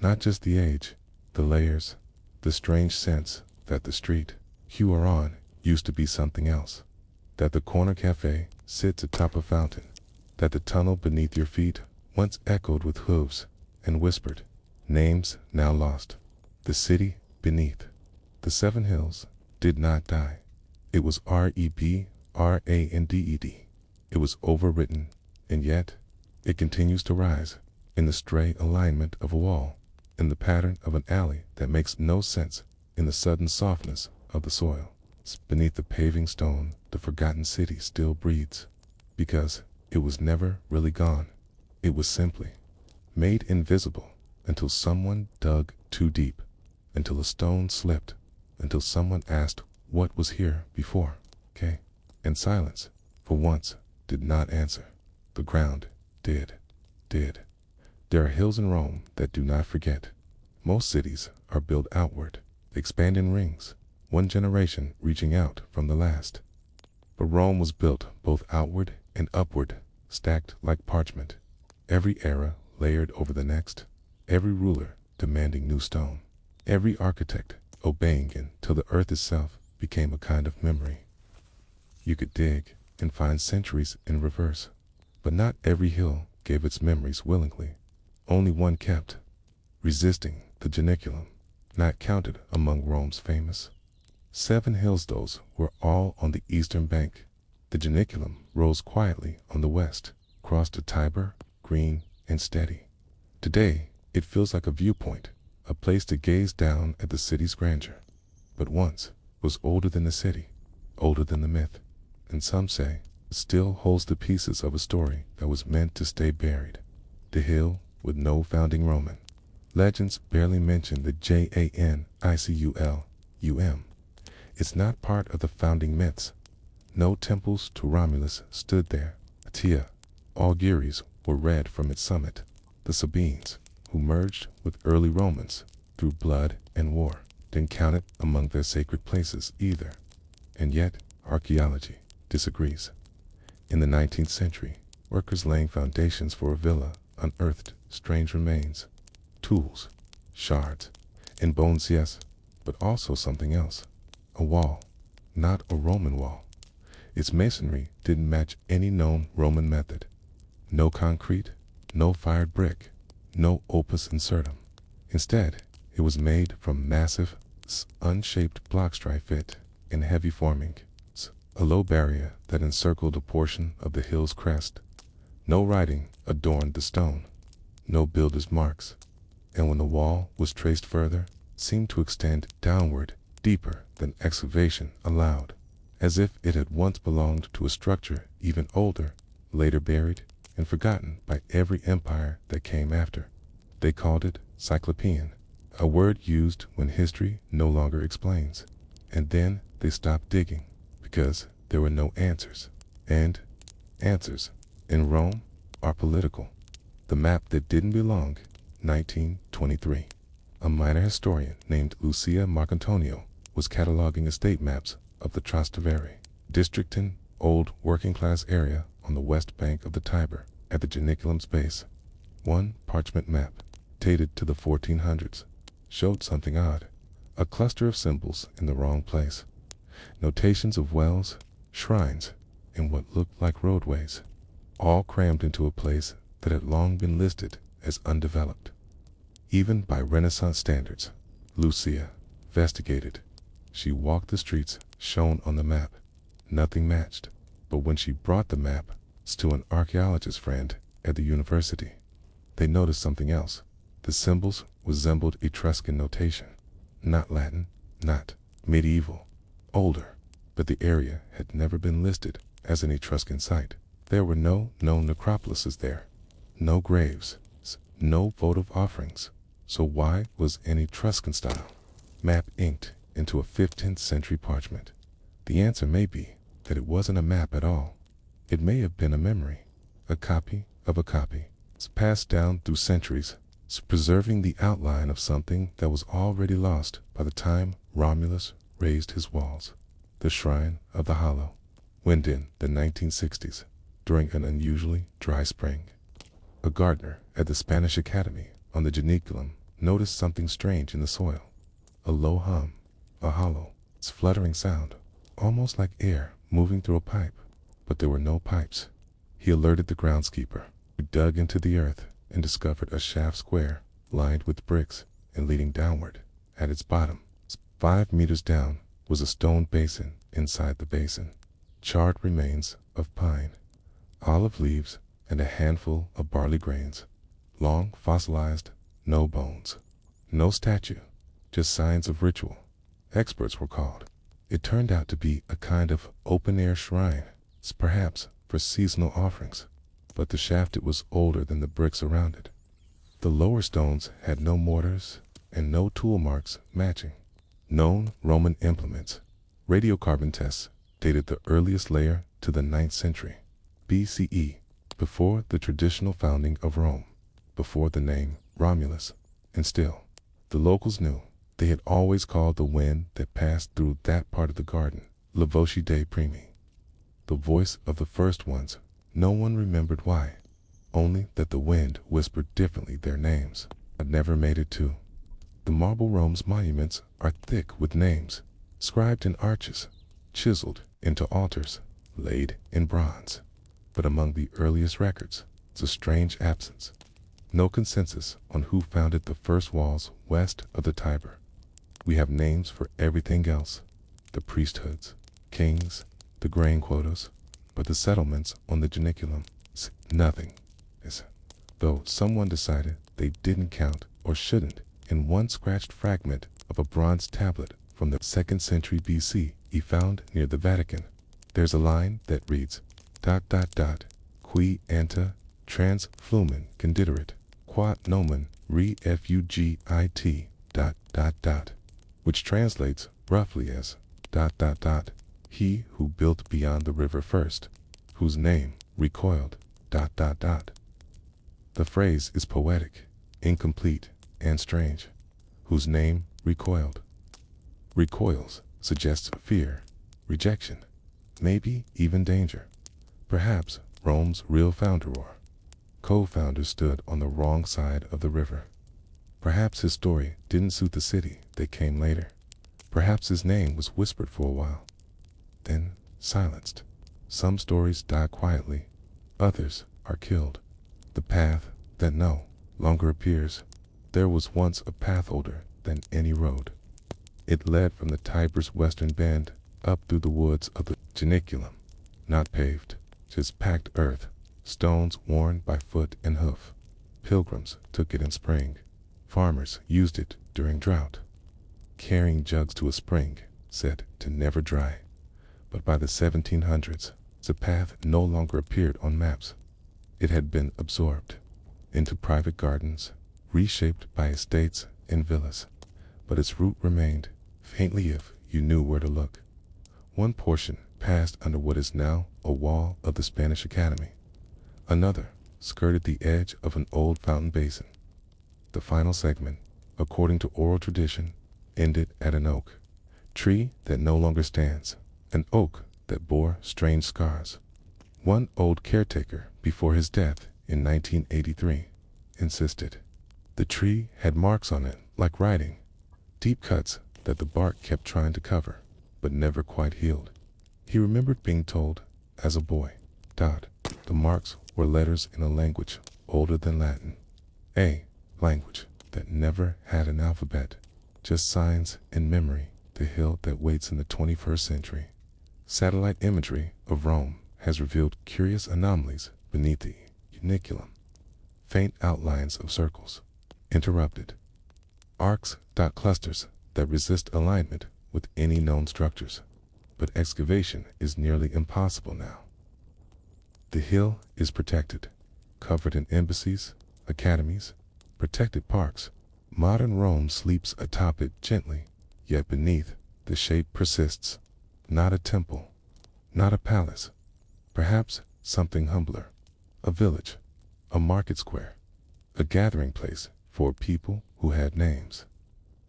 not just the age, the layers, the strange sense that the street you are on used to be something else. That the corner cafe sits atop a fountain. That the tunnel beneath your feet once echoed with hooves and whispered names now lost. The city beneath the 7 hills did not die. It was REBRANDED. It was overwritten, and yet it continues to rise in the stray alignment of a wall, in the pattern of an alley that makes no sense, in the sudden softness of the soil. Beneath the paving stone, the forgotten city still breathes, because it was never really gone. It was simply made invisible until someone dug too deep, until a stone slipped, until someone asked what was here before. Okay? And silence, for once, did not answer. The ground did. There are hills in Rome that do not forget. Most cities are built outward, expand in rings, one generation reaching out from the last. But Rome was built both outward and upward, stacked like parchment. Every era layered over the next, every ruler demanding new stone, every architect obeying until the earth itself became a kind of memory. You could dig and find centuries in reverse, but not every hill gave its memories willingly. Only one kept, resisting the Janiculum, not counted among Rome's famous 7 hills. Those were all on the eastern bank. The Janiculum rose quietly on the west, crossed the Tiber, green and steady. Today, it feels like a viewpoint, a place to gaze down at the city's grandeur. But once was older than the city, older than the myth, and some say still holds the pieces of a story that was meant to stay buried. The hill with no founding Roman. Legends barely mention the Janicum. It's not part of the founding myths. No temples to Romulus stood there. Tia, auguries were read from its summit. The Sabines, who merged with early Romans through blood and war, didn't count it among their sacred places either. And yet, archaeology disagrees. In the 19th century, workers laying foundations for a villa unearthed strange remains, tools, shards, and bones, yes, but also something else. A wall, not a Roman wall. Its masonry didn't match any known Roman method. No concrete, no fired brick, no opus incertum. Instead, it was made from massive, unshaped blocks dry fit in heavy forming, a low barrier that encircled a portion of the hill's crest. No writing adorned the stone, no builder's marks, and when the wall was traced further, seemed to extend downward, deeper than excavation allowed, as if it had once belonged to a structure even older, later buried and forgotten by every empire that came after. They called it Cyclopean, a word used when history no longer explains. And then they stopped digging, because there were no answers. And answers in Rome are political. The map that didn't belong, 1923. A minor historian named Lucia Marcantonio was cataloging estate maps of the Trastevere, districtin old working-class area on the west bank of the Tiber at the Janiculum's base. One parchment map, dated to the 1400s, showed something odd. A cluster of symbols in the wrong place. Notations of wells, shrines, and what looked like roadways, all crammed into a place that had long been listed as undeveloped. Even by Renaissance standards, Lucia investigated. She walked the streets shown on the map. Nothing matched. But when she brought the map to an archaeologist friend at the university, they noticed something else. The symbols resembled Etruscan notation. Not Latin, not medieval, older, but the area had never been listed as an Etruscan site. There were no known necropolises there, no graves, no votive offerings. So why was an Etruscan-style map inked into a 15th century parchment? The answer may be that it wasn't a map at all. It may have been a memory, a copy of a copy. It's passed down through centuries, preserving the outline of something that was already lost by the time Romulus raised his walls. The Shrine of the Hollow. Went in the 1960s, during an unusually dry spring. A gardener at the Spanish Academy on the Janiculum noticed something strange in the soil. A low hum, a hollow, fluttering sound, almost like air moving through a pipe, but there were no pipes. He alerted the groundskeeper, who dug into the earth and discovered a shaft square, lined with bricks and leading downward. At its bottom, 5 meters down, was a stone basin. Inside the basin, charred remains of pine, olive leaves, and a handful of barley grains. Long fossilized, no bones, no statue, just signs of ritual. Experts were called. It turned out to be a kind of open-air shrine, perhaps for seasonal offerings, but the shaft was older than the bricks around it. The lower stones had no mortars and no tool marks matching. Known Roman implements. Radiocarbon tests dated the earliest layer to the 9th century BCE, before the traditional founding of Rome, before the name Romulus. And still, the locals knew. They had always called the wind that passed through that part of the garden La Voce dei Primi, the voice of the first ones. No one remembered why, only that the wind whispered differently their names. Had never made it to. The marble Rome's monuments are thick with names, scribed in arches, chiseled into altars, laid in bronze. But among the earliest records, it's a strange absence. No consensus on who founded the first walls west of the Tiber. We have names for everything else, the priesthoods, kings, the grain quotas, but the settlements on the Janiculum, nothing. Though someone decided they didn't count or shouldn't in one scratched fragment of a bronze tablet from the 2nd century BC he found near the Vatican. There's a line that reads, ... qui anta trans flumen condiderit, quod nomen refugit ... which translates roughly as ... he who built beyond the river first, whose name recoiled ... The phrase is poetic, incomplete, and strange. Whose name recoiled. Recoils suggests fear, rejection, maybe even danger. Perhaps Rome's real founder or co-founder stood on the wrong side of the river. Perhaps his story didn't suit the city that came later. Perhaps his name was whispered for a while, then silenced. Some stories die quietly, others are killed. The path that no longer appears. There was once a path older than any road. It led from the Tiber's western bend up through the woods of the Janiculum, not paved, just packed earth, stones worn by foot and hoof. Pilgrims took it in spring. Farmers used it during drought, carrying jugs to a spring said to never dry. But by the 1700s, the path no longer appeared on maps. It had been absorbed into private gardens, reshaped by estates and villas, but its route remained, faintly if you knew where to look. One portion passed under what is now a wall of the Spanish Academy. Another skirted the edge of an old fountain basin. The final segment, according to oral tradition, ended at an oak tree that no longer stands, an oak that bore strange scars. One old caretaker, before his death in 1983, insisted. The tree had marks on it like writing, deep cuts that the bark kept trying to cover, but never quite healed. He remembered being told, as a boy, "Dot, the marks were letters in a language older than Latin. A language that never had an alphabet, just signs and memory, the hill that waits in the 21st century." Satellite imagery of Rome has revealed curious anomalies beneath the uniculum. Faint outlines of circles, interrupted arcs, clusters that resist alignment with any known structures. But excavation is nearly impossible now. The hill is protected, covered in embassies, academies, protected parks. Modern Rome sleeps atop it gently, yet beneath, the shape persists. Not a temple, not a palace, perhaps something humbler. A village, a market square, a gathering place for people who had names,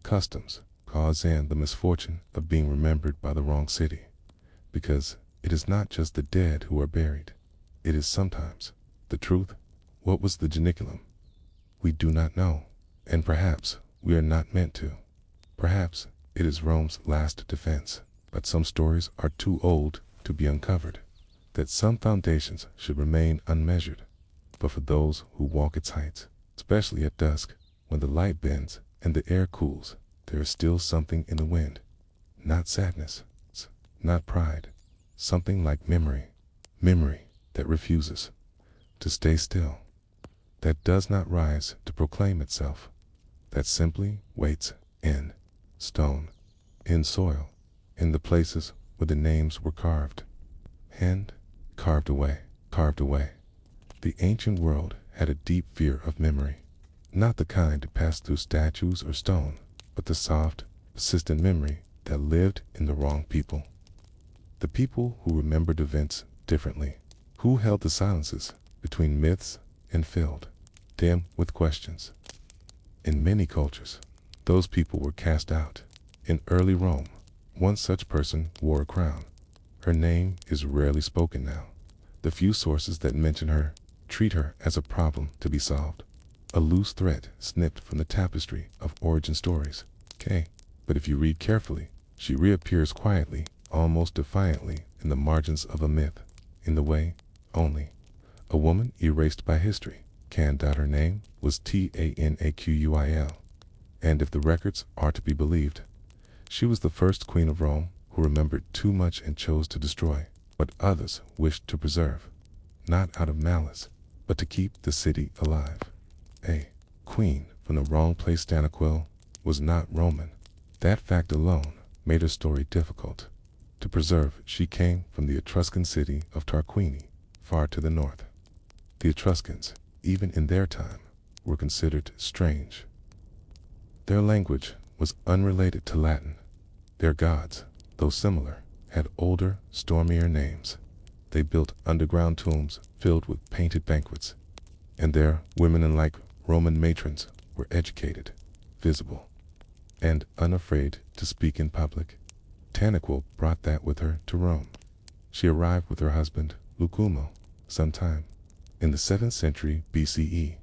customs, cause, and the misfortune of being remembered by the wrong city. Because it is not just the dead who are buried, it is sometimes the truth. What was the geniculum? We do not know, and perhaps we are not meant to. Perhaps it is Rome's last defense, but some stories are too old to be uncovered, that some foundations should remain unmeasured. But for those who walk its heights, especially at dusk, when the light bends and the air cools, there is still something in the wind. Not sadness, not pride, something like memory. Memory that refuses to stay still, that does not rise to proclaim itself, that simply waits in stone, in soil, in the places where the names were carved. And carved away, carved away. The ancient world had a deep fear of memory, not the kind passed through statues or stone, but the soft, persistent memory that lived in the wrong people. The people who remembered events differently, who held the silences between myths and filled them with questions. In many cultures, those people were cast out. In early Rome, one such person wore a crown. Her name is rarely spoken now. The few sources that mention her treat her as a problem to be solved, a loose thread snipped from the tapestry of origin stories. But if you read carefully, she reappears quietly, almost defiantly, in the margins of a myth, in the way only a woman erased by history can. Her name was Tanaquil, and if the records are to be believed, she was the first queen of Rome who remembered too much and chose to destroy what others wished to preserve, not out of malice, but to keep the city alive. A queen from the wrong place. Tanaquil was not Roman. That fact alone made her story difficult to preserve. She came from the Etruscan city of Tarquini, far to the north. The Etruscans, even in their time, were considered strange. Their language was unrelated to Latin. Their gods, though similar, had older, stormier names. They built underground tombs filled with painted banquets, and their women, unlike Roman matrons, were educated, visible, and unafraid to speak in public. Tanaquil brought that with her to Rome. She arrived with her husband, Lucumo, sometime in the 7th century BCE.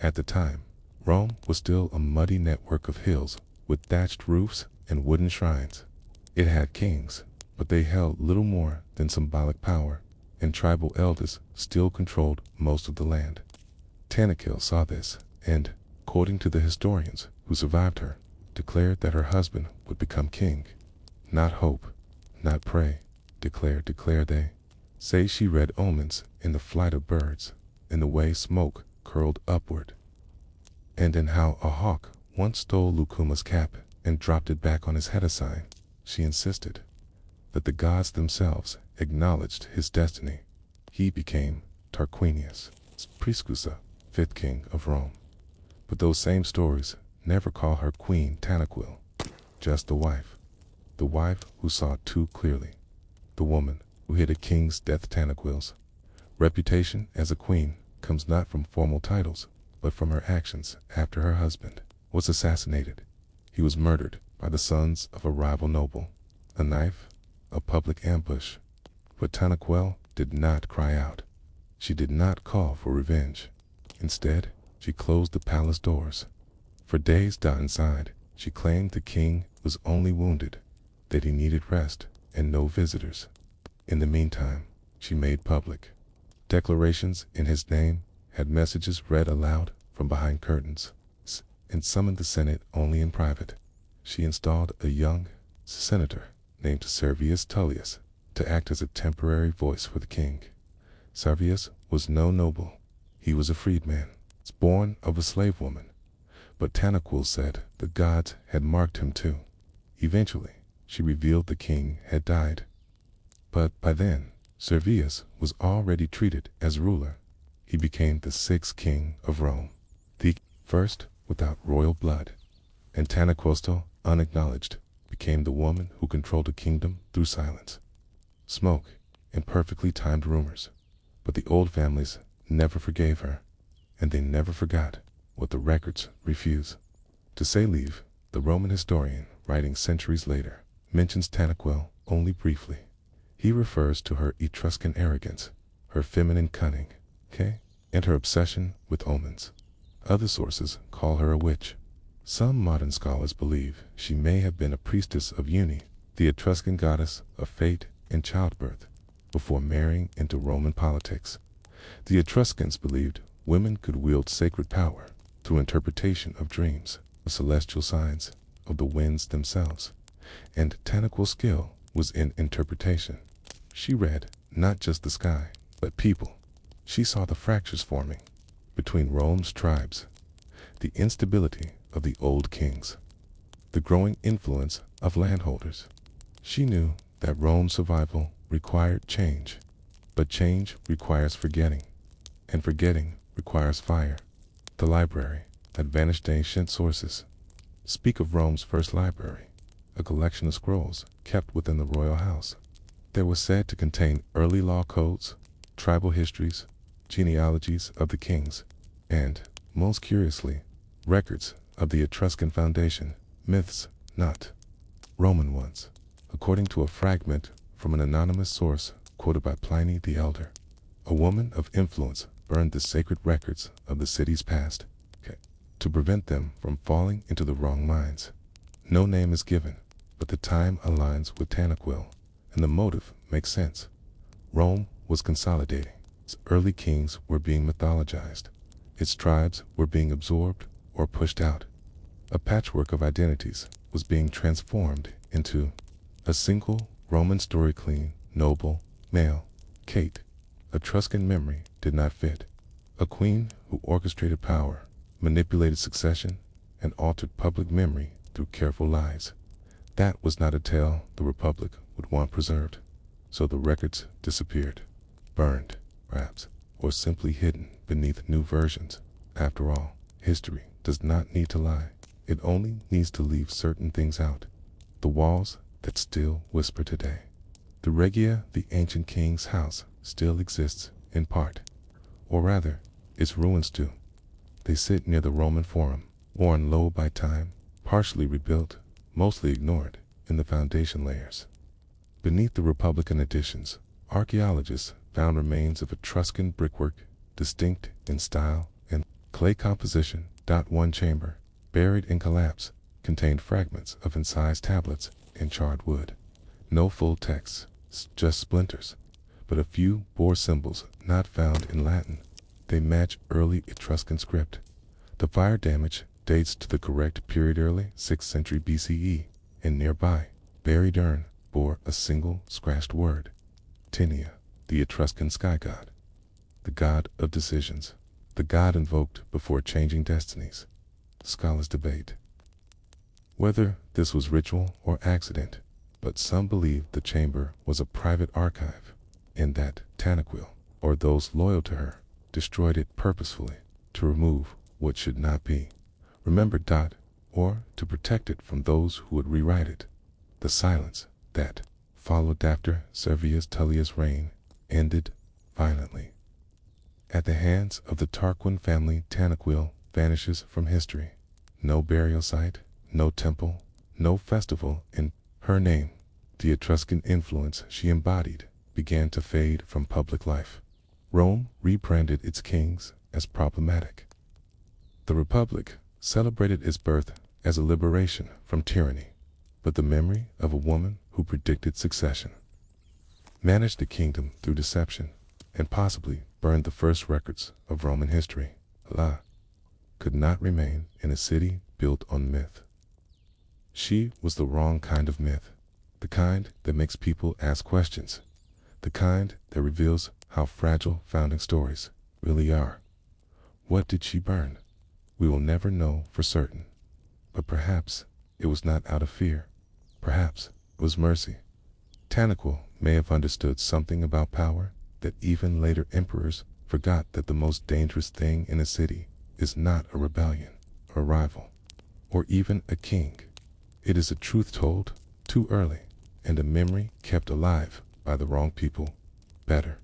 At the time, Rome was still a muddy network of hills with thatched roofs and wooden shrines. It had kings, but they held little more than symbolic power, and tribal elders still controlled most of the land. Tanaquil saw this, and, according to the historians who survived her, declared that her husband would become king. Not hope, not pray, declare they. Say she read omens in the flight of birds, in the way smoke curled upward, and in how a hawk once stole Lucuma's cap and dropped it back on his head. A sign, she insisted, that the gods themselves acknowledged his destiny. He became Tarquinius Priscusa, 5th king of Rome. But those same stories never call her Queen Tanaquil, just the wife who saw too clearly, the woman who hid a king's death. Tanaquil's reputation as a queen comes not from formal titles, but from her actions after her husband was assassinated. He was murdered by the sons of a rival noble. A knife, a public ambush. But Tanaquil did not cry out. She did not call for revenge. Instead, she closed the palace doors. For days inside, She claimed the king was only wounded, that he needed rest, and no visitors. In the meantime, she made public declarations in his name, had messages read aloud from behind curtains, and summoned the Senate only in private. She installed a young senator named Servius Tullius to act as a temporary voice for the king. Servius was no noble. He was a freedman, born of a slave woman. But Tanaquil said the gods had marked him too. Eventually, she revealed the king had died. But by then, Servius was already treated as ruler. He became the sixth king of Rome, the first without royal blood. And Tanaquil, unacknowledged, became the woman who controlled a kingdom through silence, smoke, and perfectly timed rumors. But the old families never forgave her, and they never forgot what the records refuse. To say leave, the Roman historian, writing centuries later, mentions Tanaquil only briefly. He refers to her Etruscan arrogance, her feminine cunning, and her obsession with omens. Other sources call her a witch. Some modern scholars believe she may have been a priestess of Uni, the Etruscan goddess of fate and childbirth, before marrying into Roman politics. The Etruscans believed women could wield sacred power through interpretation of dreams, of celestial signs, of the winds themselves, and Tanaquil's skill was in interpretation. She read not just the sky, but people. She saw the fractures forming between Rome's tribes, the instability of the old kings, the growing influence of landholders. She knew that Rome's survival required change, but change requires forgetting, and forgetting requires fire. The library that vanished ancient sources speak of Rome's first library, a collection of scrolls kept within the royal house. They were said to contain early law codes, tribal histories, genealogies of the kings, and, most curiously, records of the Etruscan foundation, myths, not Roman ones. According to a fragment from an anonymous source quoted by Pliny the Elder, a woman of influence burned the sacred records of the city's past to prevent them from falling into the wrong minds. No name is given, but the time aligns with Tanaquil, and the motive makes sense. Rome was consolidating. Its early kings were being mythologized. Its tribes were being absorbed or pushed out. A patchwork of identities was being transformed into a single Roman story, clean, noble, male. Kate, Etruscan memory did not fit. A queen who orchestrated power, manipulated succession, and altered public memory through careful lies. That was not a tale the Republic would want preserved. So the records disappeared, burned, perhaps, or simply hidden beneath new versions. After all, history does not need to lie. It only needs to leave certain things out. The walls that still whisper today. The Regia, the ancient king's house, still exists in part. Or rather, its ruins do. They sit near the Roman Forum, worn low by time, partially rebuilt, mostly ignored in the foundation layers. Beneath the Republican additions, archaeologists found remains of Etruscan brickwork, distinct in style and clay composition. One chamber, buried in collapse, contained fragments of incised tablets and charred wood. No full texts, just splinters, but a few bore symbols not found in Latin. They match early Etruscan script. The fire damage dates to the correct period, early 6th century BCE, and nearby, buried urn bore a single scratched word: Tinia, the Etruscan sky god, the god of decisions, the god invoked before changing destinies. Scholars debate whether this was ritual or accident, but some believe the chamber was a private archive, and that Tanaquil, or those loyal to her, destroyed it purposefully to remove what should not be remembered. Or to protect it from those who would rewrite it. The silence that followed after Servius Tullius' reign ended violently. At the hands of the Tarquin family, Tanaquil vanishes from history. No burial site, no temple, no festival in her name. The Etruscan influence she embodied began to fade from public life. Rome rebranded its kings as problematic. The Republic celebrated its birth as a liberation from tyranny, but the memory of a woman who predicted succession, managed the kingdom through deception, and possibly burned the first records of Roman history. La could not remain in a city built on myth. She was the wrong kind of myth, the kind that makes people ask questions, the kind that reveals how fragile founding stories really are. What did she burn? We will never know for certain. But perhaps it was not out of fear. Perhaps it was mercy. Tanaquil may have understood something about power that even later emperors forgot, that the most dangerous thing in a city is not a rebellion, a rival, or even a king. It is a truth told too early, and a memory kept alive by the wrong people. Better,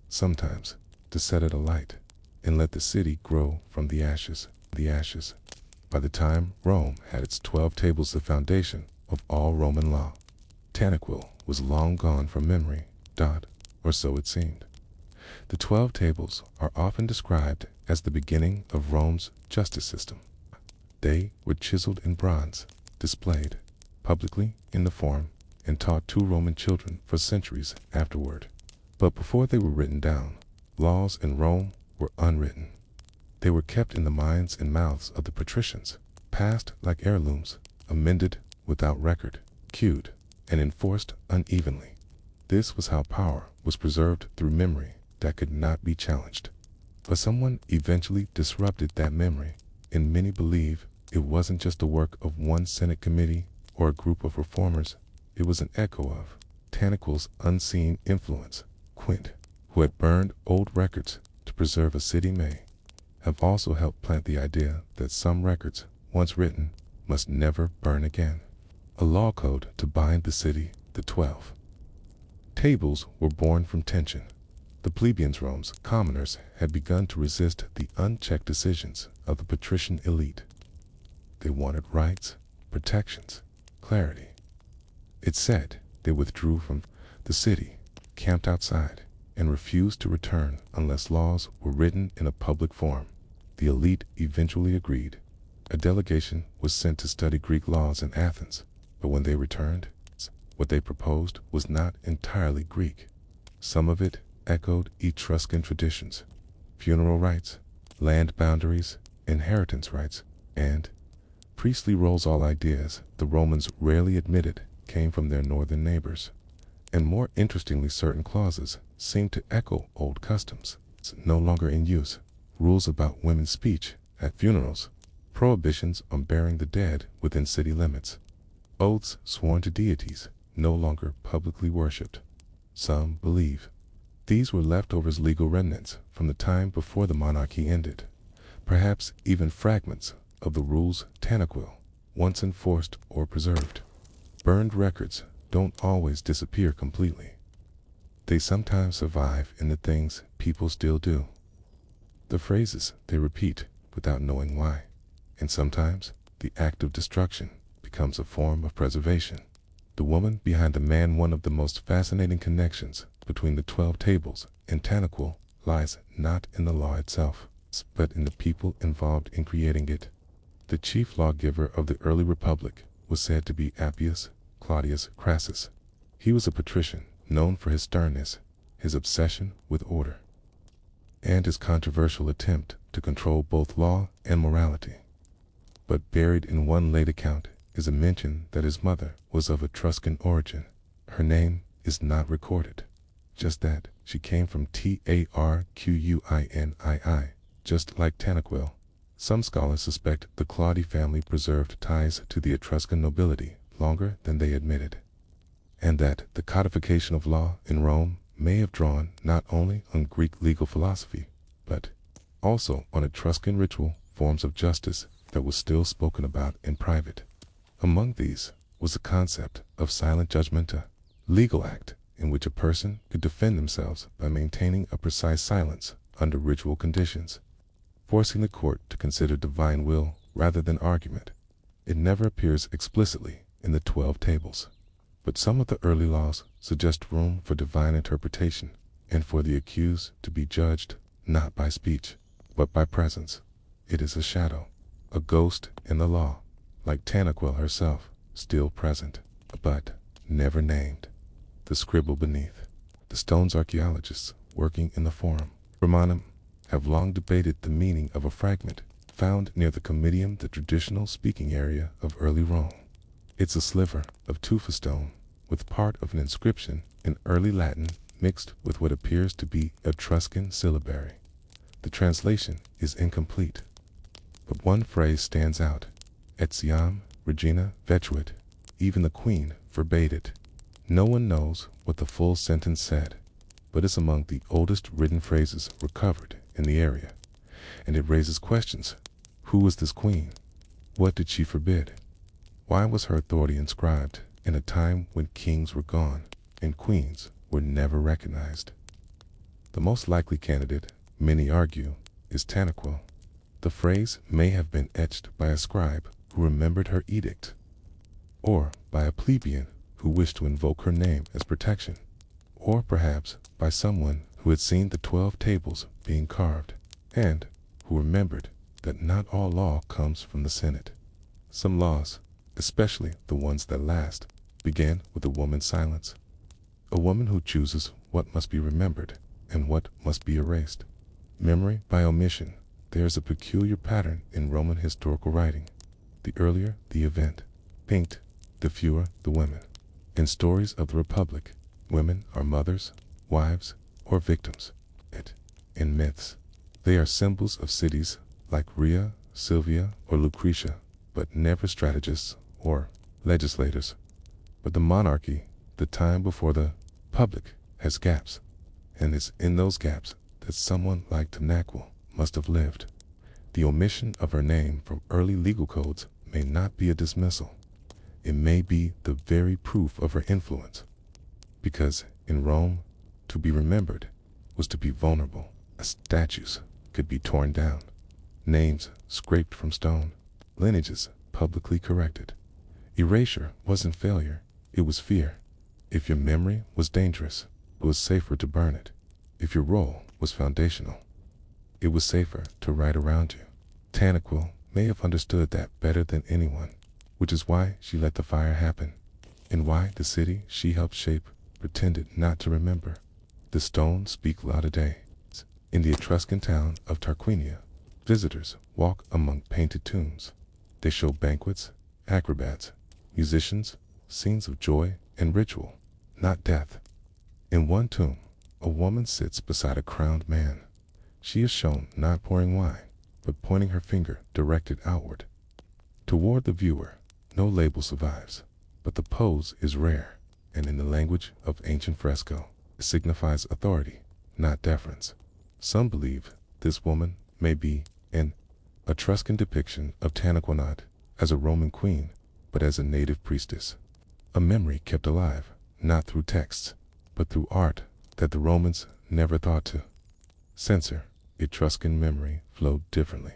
sometimes, to set it alight and let the city grow from the ashes. By the time Rome had its 12 tables, the foundation of all Roman law, Tanaquil was long gone from memory, or so it seemed. The 12 tables are often described as the beginning of Rome's justice system. They were chiseled in bronze, displayed publicly in the Forum, and taught to Roman children for centuries afterward. But before they were written down, laws in Rome were unwritten. They were kept in the minds and mouths of the patricians, passed like heirlooms, amended without record, cued, and enforced unevenly. This was how power was preserved, through memory that could not be challenged. But someone eventually disrupted that memory, and many believe it wasn't just the work of one Senate committee or a group of reformers. It was an echo of Tanaquil's unseen influence. Quint, who had burned old records to preserve a city, may have also helped plant the idea that some records, once written, must never burn again. A law code to bind the city. The 12 tables were born from tension. The plebeians, Rome's commoners, had begun to resist the unchecked decisions of the patrician elite. They wanted rights, protections, clarity. It said they withdrew from the city, camped outside, and refused to return unless laws were written in a public forum. The elite eventually agreed. A delegation was sent to study Greek laws in Athens, but when they returned, what they proposed was not entirely Greek. Some of it echoed Etruscan traditions: funeral rites, land boundaries, inheritance rights, and priestly roles. All ideas the Romans rarely admitted came from their northern neighbors. And more interestingly, certain clauses seemed to echo old customs, no longer in use: rules about women's speech at funerals, prohibitions on burying the dead within city limits, oaths sworn to deities no longer publicly worshipped. Some believe these were leftovers, legal remnants from the time before the monarchy ended, perhaps even fragments of the rules Tanaquil once enforced or preserved. Burned records don't always disappear completely. They sometimes survive in the things people still do, the phrases they repeat without knowing why, and sometimes the act of destruction becomes a form of preservation. The woman behind the man. One of the most fascinating connections between the 12 tables and Tanaquil lies not in the law itself, but in the people involved in creating it. The chief lawgiver of the early republic was said to be Appius Claudius Crassus. He was a patrician, known for his sternness, his obsession with order, and his controversial attempt to control both law and morality. But buried in one late account is a mention that his mother was of Etruscan origin. Her name is not recorded, just that she came from Tarquinii, just like Tanaquil. Some scholars suspect the Claudi family preserved ties to the Etruscan nobility longer than they admitted, and that the codification of law in Rome may have drawn not only on Greek legal philosophy, but also on Etruscan ritual forms of justice that was still spoken about in private. Among these was the concept of silent judgmenta, legal act in which a person could defend themselves by maintaining a precise silence under ritual conditions, forcing the court to consider divine will rather than argument. It never appears explicitly in the 12 tables, but some of the early laws suggest room for divine interpretation and for the accused to be judged not by speech, but by presence. It is a shadow, a ghost in the law, like Tanaquil herself, still present, but never named. The scribble beneath. The stone's archaeologists working in the forum, Romanum, have long debated the meaning of a fragment found near the Comitium, the traditional speaking area of early Rome. It's a sliver of tufa stone with part of an inscription in early Latin mixed with what appears to be Etruscan syllabary. The translation is incomplete, but one phrase stands out: Etiam regina vetuit, even the queen forbade it. No one knows what the full sentence said, but it's among the oldest written phrases recovered in the area, and it raises questions. Who was this queen? What did she forbid? Why was her authority inscribed in a time when kings were gone and queens were never recognized? The most likely candidate, many argue, is Tanaquil. The phrase may have been etched by a scribe who remembered her edict, or by a plebeian who wished to invoke her name as protection, or perhaps by someone who had seen the 12 tables being carved, and who remembered that not all law comes from the Senate. Some laws, especially the ones that last, begin with a woman's silence. A woman who chooses what must be remembered and what must be erased. Memory by omission. There is a peculiar pattern in Roman historical writing. The earlier the event, paint, the fewer the women. In stories of the Republic, women are mothers, wives, or victims. In myths, they are symbols of cities like Rhea, Sylvia, or Lucretia, but never strategists or legislators. But the monarchy, the time before the public, has gaps, and it's in those gaps that someone like Tanaquil must have lived. The omission of her name from early legal codes may not be a dismissal. It may be the very proof of her influence. Because in Rome, to be remembered was to be vulnerable. Statues could be torn down, names scraped from stone, lineages publicly corrected. Erasure wasn't failure, it was fear. If your memory was dangerous, it was safer to burn it. If your role was foundational, it was safer to write around you. Tanaquil may have understood that better than anyone, which is why she let the fire happen, and why the city she helped shape pretended not to remember. The stones speak louder days. In the Etruscan town of Tarquinia, visitors walk among painted tombs. They show banquets, acrobats, musicians, scenes of joy and ritual, not death. In one tomb, a woman sits beside a crowned man. She is shown not pouring wine, but pointing her finger directed outward. Toward the viewer, no label survives, but the pose is rare, and in the language of ancient fresco, it signifies authority, not deference. Some believe this woman may be an Etruscan depiction of Tanaquil not as a Roman queen, but as a native priestess. A memory kept alive, not through texts, but through art that the Romans never thought to censor. Etruscan memory flowed differently.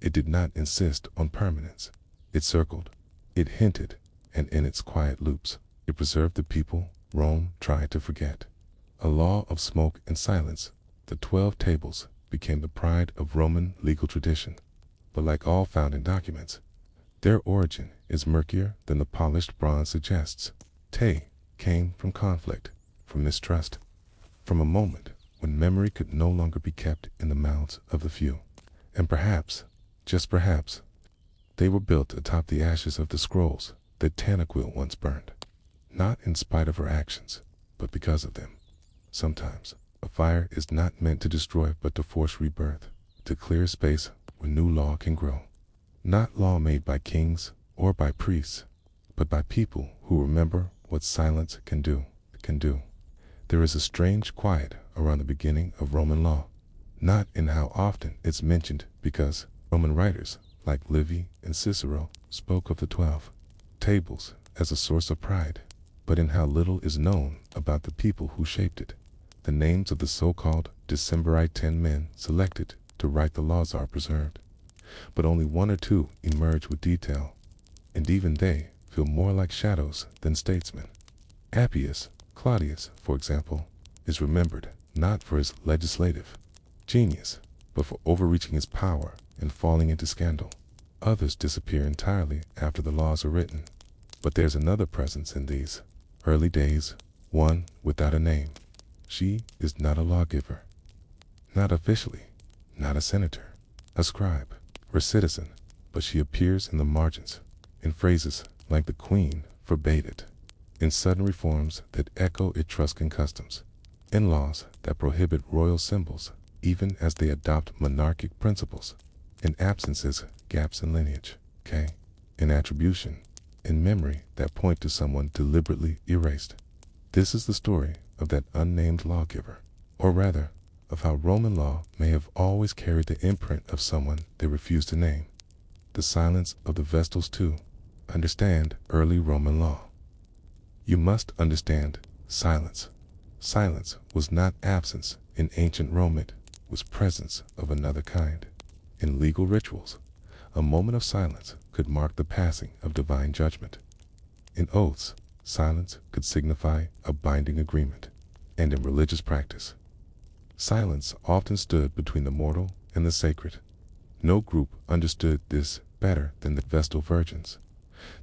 It did not insist on permanence. It circled, it hinted, and in its quiet loops, it preserved the people Rome tried to forget. A law of smoke and silence, the 12 tables became the pride of Roman legal tradition. But like all founding documents, their origin is murkier than the polished bronze suggests. Te came from conflict, from mistrust, from a moment when memory could no longer be kept in the mouths of the few. And perhaps, just perhaps, they were built atop the ashes of the scrolls that Tanaquil once burned. Not in spite of her actions, but because of them. Sometimes, a fire is not meant to destroy but to force rebirth, to clear space where new law can grow. Not law made by kings or by priests, but by people who remember what silence can do. There is a strange quiet around the beginning of Roman law, not in how often it's mentioned, because Roman writers like Livy and Cicero spoke of the 12 tables as a source of pride, but in how little is known about the people who shaped it. The names of the so-called Decemvirate 10 men selected to write the laws are preserved, but only 1 or 2 emerge with detail, and even they feel more like shadows than statesmen. Appius Claudius, for example, is remembered not for his legislative genius, but for overreaching his power and falling into scandal. Others disappear entirely after the laws are written. But there's another presence in these early days, one without a name. She is not a lawgiver, not officially, not a senator, a scribe, or citizen, but she appears in the margins, in phrases like the Queen forbade it, in sudden reforms that echo Etruscan customs, in laws that prohibit royal symbols even as they adopt monarchic principles, in absences, gaps in lineage, in attribution, in memory that point to someone deliberately erased. This is the story of that unnamed lawgiver, or rather, of how Roman law may have always carried the imprint of someone they refused to name. The silence of the Vestals too. Understand early Roman law. You must understand silence. Silence was not absence in ancient Rome, it was presence of another kind. In legal rituals, a moment of silence could mark the passing of divine judgment. In oaths, silence could signify a binding agreement. And in religious practice, silence often stood between the mortal and the sacred. No group understood this better than the Vestal virgins.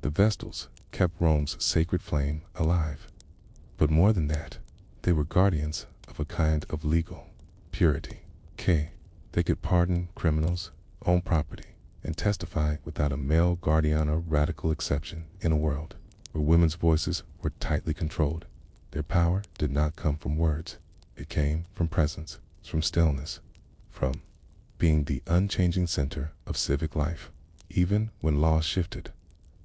The Vestals kept Rome's sacred flame alive. But more than that, they were guardians of a kind of legal purity. They could pardon criminals, own property, and testify without a male guardian, a radical exception in a world where women's voices were tightly controlled. Their power did not come from words. It came from presence, from stillness, from being the unchanging center of civic life, even when laws shifted.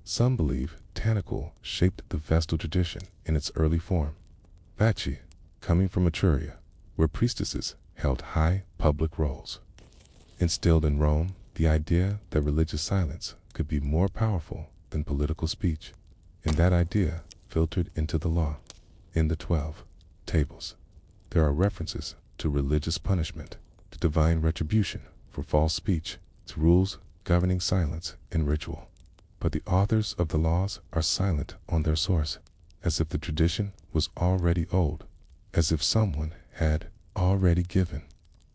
Some believe Tanaquil shaped the Vestal tradition in its early form. Vaci, coming from Etruria, where priestesses held high public roles, instilled in Rome the idea that religious silence could be more powerful than political speech, and that idea filtered into the law. In the 12 tables, there are references to religious punishment, to divine retribution for false speech, to rules governing silence in ritual. But the authors of the laws are silent on their source, as if the tradition was already old, as if someone had already given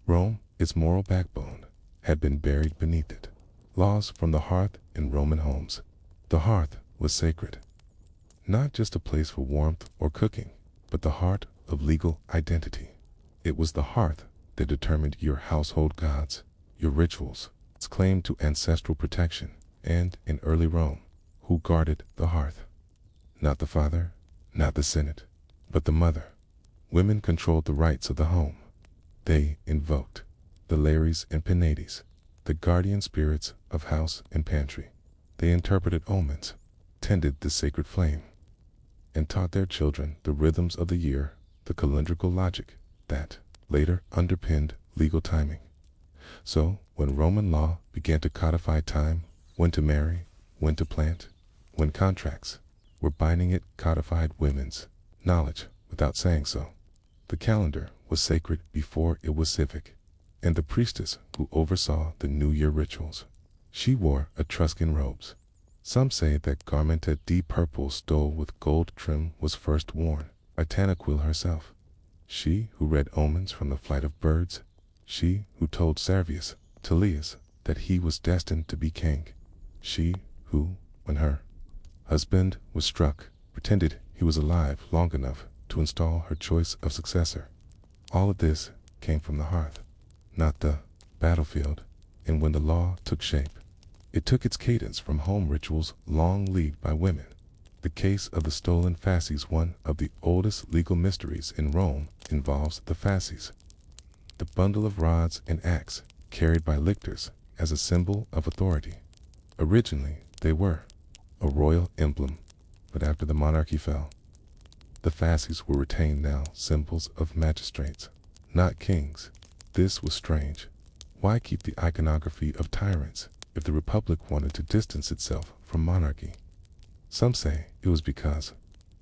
Rome its moral backbone, had been buried beneath it. Laws from the hearth in Roman homes. The hearth was sacred, not just a place for warmth or cooking, but the heart of legal identity. It was the hearth that determined your household gods, your rituals, its claim to ancestral protection, and in early Rome, who guarded the hearth? Not the father, not the senate, but the mother. Women controlled the rights of the home. They invoked the Lares and Penates, the guardian spirits of house and pantry. They interpreted omens, tended the sacred flame, and taught their children the rhythms of the year, the calendrical logic that later underpinned legal timing. So, when Roman law began to codify time, when to marry, when to plant, when contracts were binding, it codified women's knowledge without saying so. The calendar was sacred before it was civic, and the priestess who oversaw the New Year rituals, she wore Etruscan robes. Some say that garmented deep purple stole with gold trim was first worn by Tanaquil herself, she who read omens from the flight of birds, she who told Servius Tullius that he was destined to be king, she who, when her husband was struck, pretended he was alive long enough to install her choice of successor. All of this came from the hearth, not the battlefield. And when the law took shape, it took its cadence from home rituals long leagued by women. The case of the stolen fasces, one of the oldest legal mysteries in Rome, involves the fasces, the bundle of rods and axe carried by lictors as a symbol of authority. Originally, they were a royal emblem, but after the monarchy fell, the fasces were retained now symbols of magistrates, not kings. This was strange. Why keep the iconography of tyrants if the Republic wanted to distance itself from monarchy? Some say it was because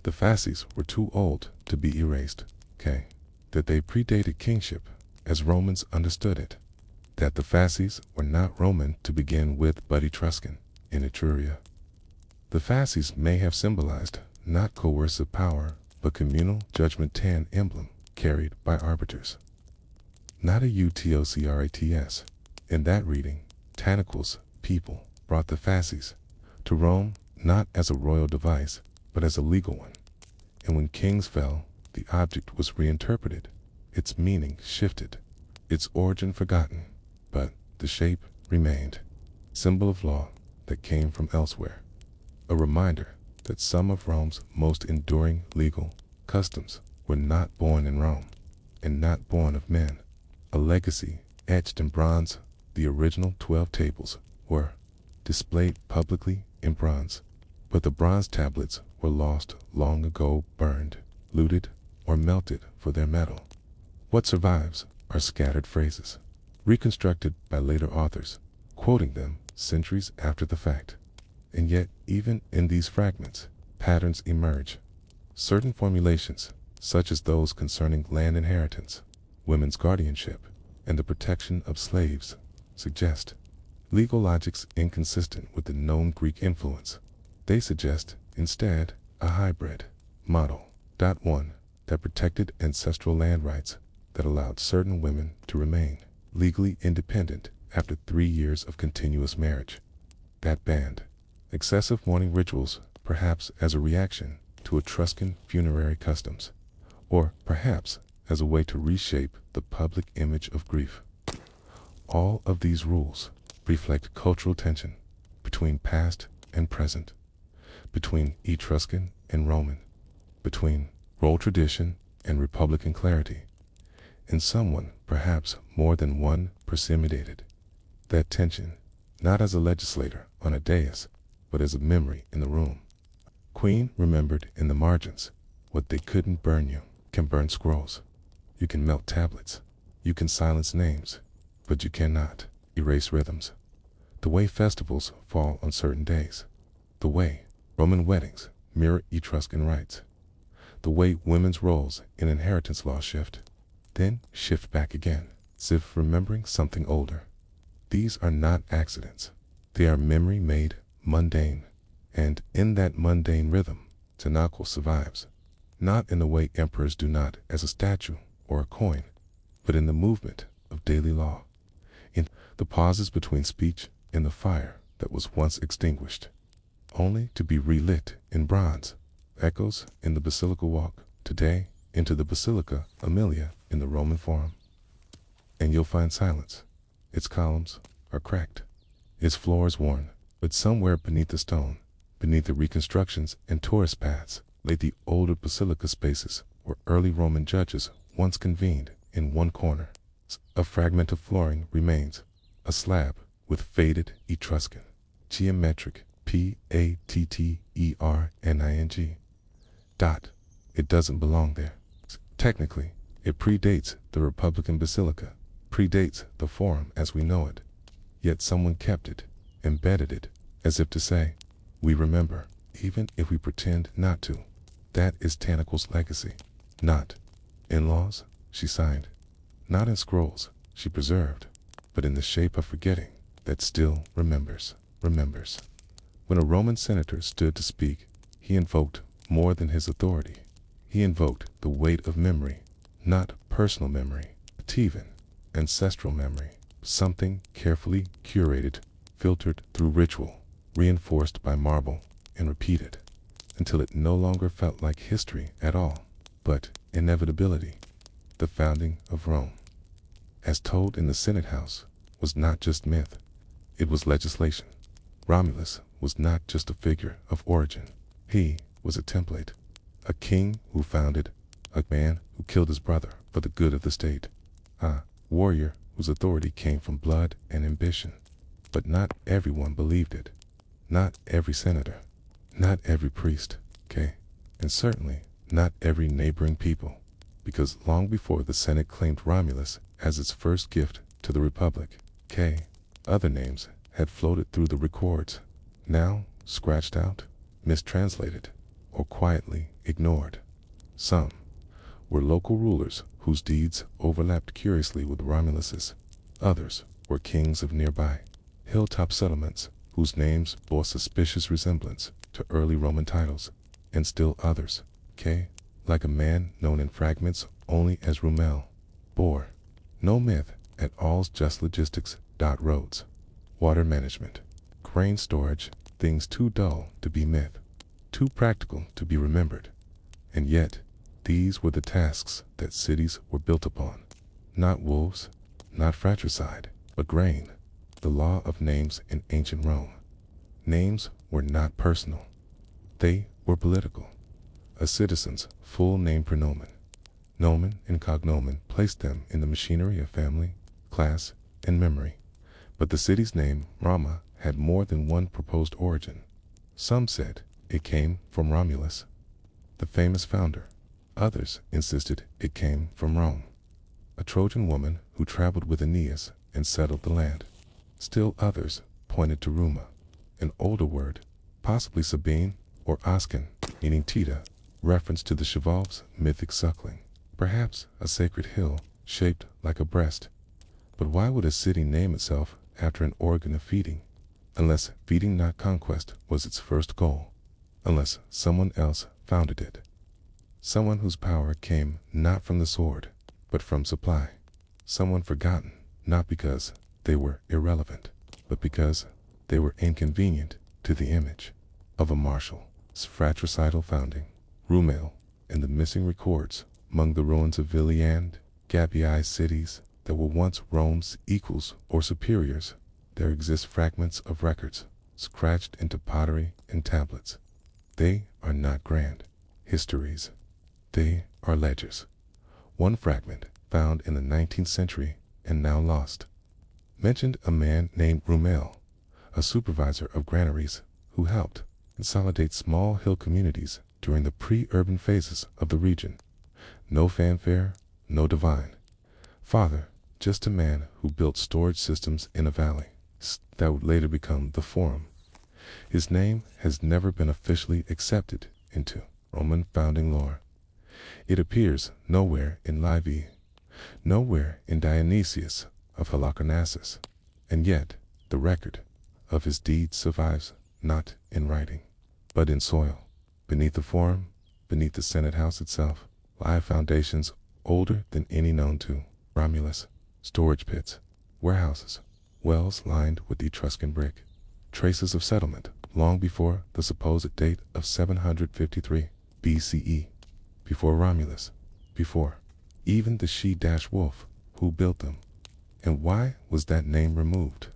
the fasces were too old to be erased, that they predated kingship as Romans understood it, that the fasces were not Roman to begin with but Etruscan in Etruria. The fasces may have symbolized not coercive power, but communal judgment, tan emblem carried by arbiters, not a autocrats. In that reading, Tanaquil's people brought the fasces to Rome not as a royal device, but as a legal one. And when kings fell, the object was reinterpreted, its meaning shifted, its origin forgotten, but the shape remained. Symbol of law that came from elsewhere. A reminder that some of Rome's most enduring legal customs were not born in Rome, and not born of men. A legacy etched in bronze. The original 12 tables were displayed publicly in bronze, but the bronze tablets were lost long ago, burned, looted, or melted for their metal. What survives are scattered phrases, reconstructed by later authors, quoting them centuries after the fact. And yet, even in these fragments, patterns emerge. Certain formulations, such as those concerning land inheritance, women's guardianship, and the protection of slaves, suggest legal logics inconsistent with the known Greek influence. They suggest, instead, a hybrid model. 1. That protected ancestral land rights that allowed certain women to remain legally independent after 3 years of continuous marriage. That banned excessive mourning rituals, perhaps as a reaction to Etruscan funerary customs, or perhaps as a way to reshape the public image of grief. All of these rules reflect cultural tension between past and present, between Etruscan and Roman, between royal tradition and Republican clarity, and someone, perhaps more than one, precipitated that tension, not as a legislator on a dais, but as a memory in the room. Queen remembered in the margins. What they couldn't burn, you can burn scrolls. You can melt tablets. You can silence names, but you cannot erase rhythms. The way festivals fall on certain days. The way Roman weddings mirror Etruscan rites. The way women's roles in inheritance law shift, then shift back again, as if remembering something older. These are not accidents. They are memory made mundane. And in that mundane rhythm, Tanaquil survives. Not in the way emperors do not as a statue or a coin, but in the movement of daily law, in the pauses between speech and the fire that was once extinguished, only to be relit in bronze, echoes in the Basilica Walk today into the Basilica Aemilia in the Roman Forum. And you'll find silence. Its columns are cracked, its floors worn, but somewhere beneath the stone, beneath the reconstructions and tourist paths, lay the older basilica spaces where early Roman judges once convened. In one corner, a fragment of flooring remains, a slab with faded Etruscan, geometric patterning. It doesn't belong there. Technically, it predates the Republican Basilica, predates the Forum as we know it. Yet someone kept it, embedded it, as if to say, we remember, even if we pretend not to. That is Tanaquil's legacy. Not in laws she signed, not in scrolls she preserved, but in the shape of forgetting that still remembers. When a Roman senator stood to speak, he invoked more than his authority. He invoked the weight of memory, not personal memory, but even ancestral memory, something carefully curated, filtered through ritual, reinforced by marble, and repeated, until it no longer felt like history at all, but inevitability. The founding of Rome, as told in the Senate House, was not just myth, it was legislation. Romulus was not just a figure of origin, he was a template, a king who founded, a man who killed his brother for the good of the state, a warrior whose authority came from blood and ambition. But not everyone believed it, not every senator, not every priest, and certainly not every neighboring people, because long before the Senate claimed Romulus as its first gift to the Republic, other names had floated through the records, now scratched out, mistranslated, or quietly ignored. Some were local rulers whose deeds overlapped curiously with Romulus's. Others were kings of nearby hilltop settlements whose names bore suspicious resemblance to early Roman titles, and still others, like a man known in fragments only as Rumel, bore no myth at all, just logistics. Roads, water management, grain storage, things too dull to be myth, too practical to be remembered. And yet, these were the tasks that cities were built upon. Not wolves, not fratricide, but grain, the law of names in ancient Rome. Names were not personal. They were political. A citizen's full name pronomen, nomen and cognomen, placed them in the machinery of family, class, and memory. But the city's name, Rama, had more than one proposed origin. Some said it came from Romulus, the famous founder. Others insisted it came from Rome, a Trojan woman who traveled with Aeneas and settled the land. Still others pointed to Ruma, an older word, possibly Sabine or Askin, meaning Tita, reference to the Cheval's mythic suckling, perhaps a sacred hill shaped like a breast. But why would a city name itself after an organ of feeding, unless feeding, not conquest, was its first goal, unless someone else founded it? Someone whose power came not from the sword, but from supply. Someone forgotten, not because they were irrelevant, but because they were inconvenient to the image of a martial, fratricidal founding. Rumel and the missing records among the ruins of Villi and Gabii cities that were once Rome's equals or superiors. There exist fragments of records, scratched into pottery and tablets. They are not grand histories. They are ledgers. One fragment, found in the 19th century and now lost, mentioned a man named Rumel, a supervisor of granaries who helped consolidate small hill communities during the pre-urban phases of the region. No fanfare, no divine father, just a man who built storage systems in a valley that would later become the Forum. His name has never been officially accepted into Roman founding lore. It appears nowhere in Livy, nowhere in Dionysius of Halicarnassus, and yet the record of his deeds survives not in writing, but in soil. Beneath the Forum, beneath the Senate House itself, lie foundations older than any known to Romulus, storage pits, warehouses, wells lined with Etruscan brick, traces of settlement long before the supposed date of 753 BCE, before Romulus, before even the she-wolf who built them. And why was that name removed?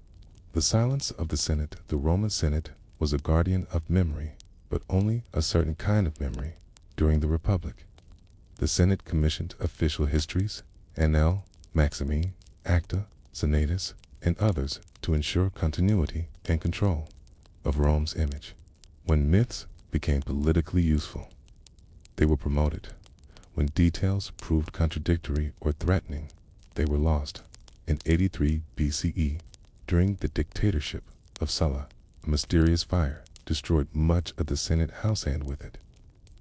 The silence of the Senate. The Roman Senate was a guardian of memory, but only a certain kind of memory. During the Republic, the Senate commissioned official histories, Annales, Maximi, Acta, Senatus, and others to ensure continuity and control of Rome's image. When myths became politically useful, they were promoted. When details proved contradictory or threatening, they were lost. In 83 BCE, during the dictatorship of Sulla, a mysterious fire destroyed much of the Senate house and with it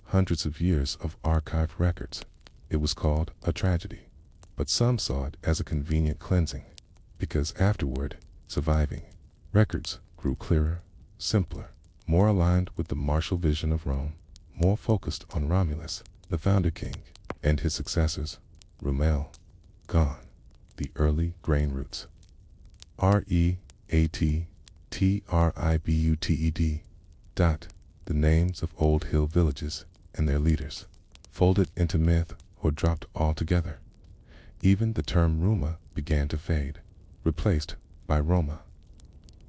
hundreds of years of archived records. It was called a tragedy, but some saw it as a convenient cleansing, because afterward, surviving records grew clearer, simpler, more aligned with the martial vision of Rome, more focused on Romulus, the founder king, and his successors. Rumel, gone. The early grain routes. REATTRIBUTED. The names of old hill villages and their leaders, folded into myth or dropped altogether. Even the term Ruma began to fade, replaced by Roma,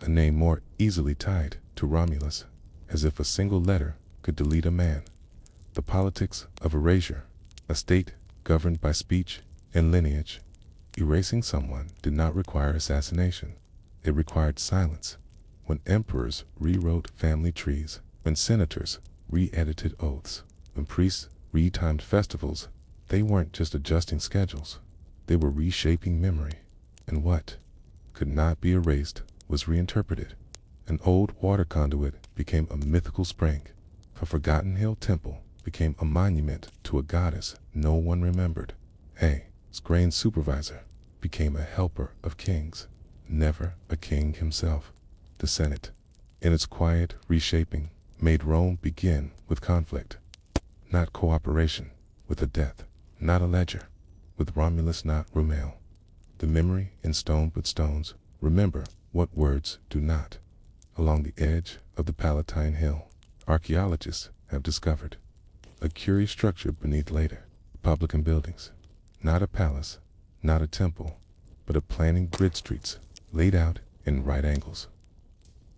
a name more easily tied to Romulus, as if a single letter could delete a man. The politics of erasure, a state governed by speech and lineage. Erasing someone did not require assassination. It required silence. When emperors rewrote family trees, when senators re-edited oaths, when priests retimed festivals, they weren't just adjusting schedules. They were reshaping memory. And what could not be erased was reinterpreted. An old water conduit became a mythical spring. A forgotten hill temple became a monument to a goddess no one remembered. A grain supervisor became a helper of kings, never a king himself. The Senate, in its quiet reshaping, made Rome begin with conflict, not cooperation, with a death, not a ledger, with Romulus, not Rumel. The memory in stone but stones, remember what words do not. along the edge of the Palatine Hill, archaeologists have discovered a curious structure beneath later Republican buildings. Not a palace, not a temple, but a planning grid streets laid out in right angles.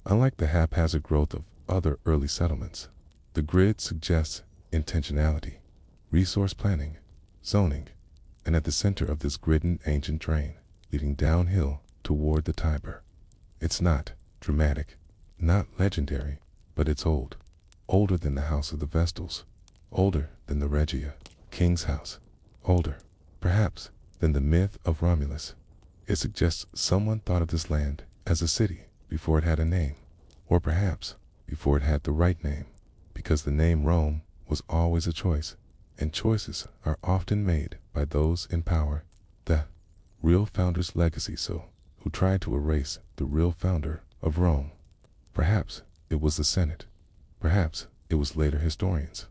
Unlike the haphazard growth of other early settlements, the grid suggests intentionality, resource planning, zoning, and at the center of this grid ancient drain leading downhill toward the Tiber. It's not dramatic, not legendary, but it's old. Older than the house of the Vestals, older than the Regia, king's house, older, perhaps, than the myth of Romulus. It suggests someone thought of this land as a city before it had a name, or perhaps before it had the right name, because the name Rome was always a choice, and choices are often made by those in power. The real founder's legacy who tried to erase the real founder of Rome. Perhaps it was the Senate. Perhaps it was later historians,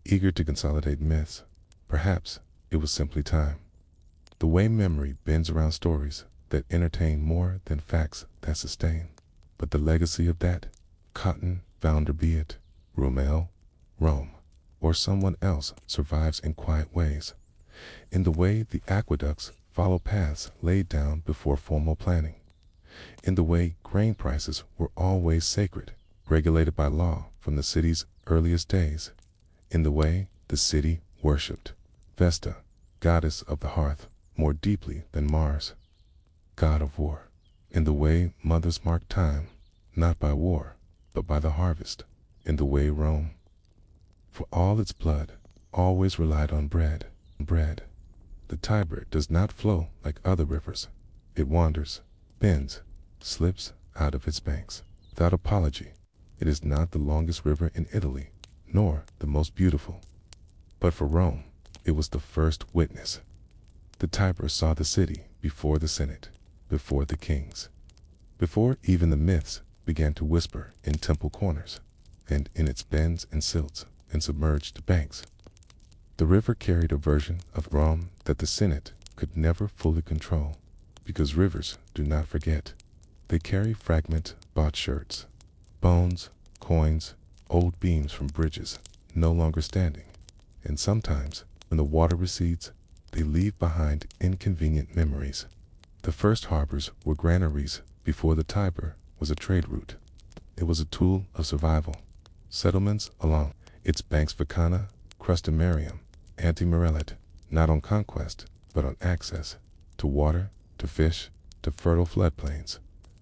eager to consolidate myths. Perhaps it was simply time. The way memory bends around stories that entertain more than facts that sustain. But the legacy of that cotton founder, be it Romel, Rome, or someone else, survives in quiet ways, in the way the aqueducts follow paths laid down before formal planning, in the way grain prices were always sacred, regulated by law from the city's earliest days, in the way the city worshipped Vesta, goddess of the hearth, more deeply than Mars, god of war, in the way mothers marked time, not by war, but by the harvest, in the way Rome, for all its blood, always relied on bread. The Tiber does not flow like other rivers. It wanders, bends, slips out of its banks. Without apology, it is not the longest river in Italy, nor the most beautiful. But for Rome, it was the first witness. The Tiber saw the city before the Senate, before the kings, before even the myths began to whisper in temple corners, and in its bends and silts and submerged banks. The river carried a version of Rome that the Senate could never fully control, because rivers do not forget. They carry fragment potsherds, bones, coins, old beams from bridges no longer standing, and sometimes, when the water recedes, they leave behind inconvenient memories. The first harbors were granaries before the Tiber was a trade route. It was a tool of survival. Settlements along its banks Vicana, Crustumerium, Antimarelet, not on conquest, but on access, to water, to fish, to fertile floodplains.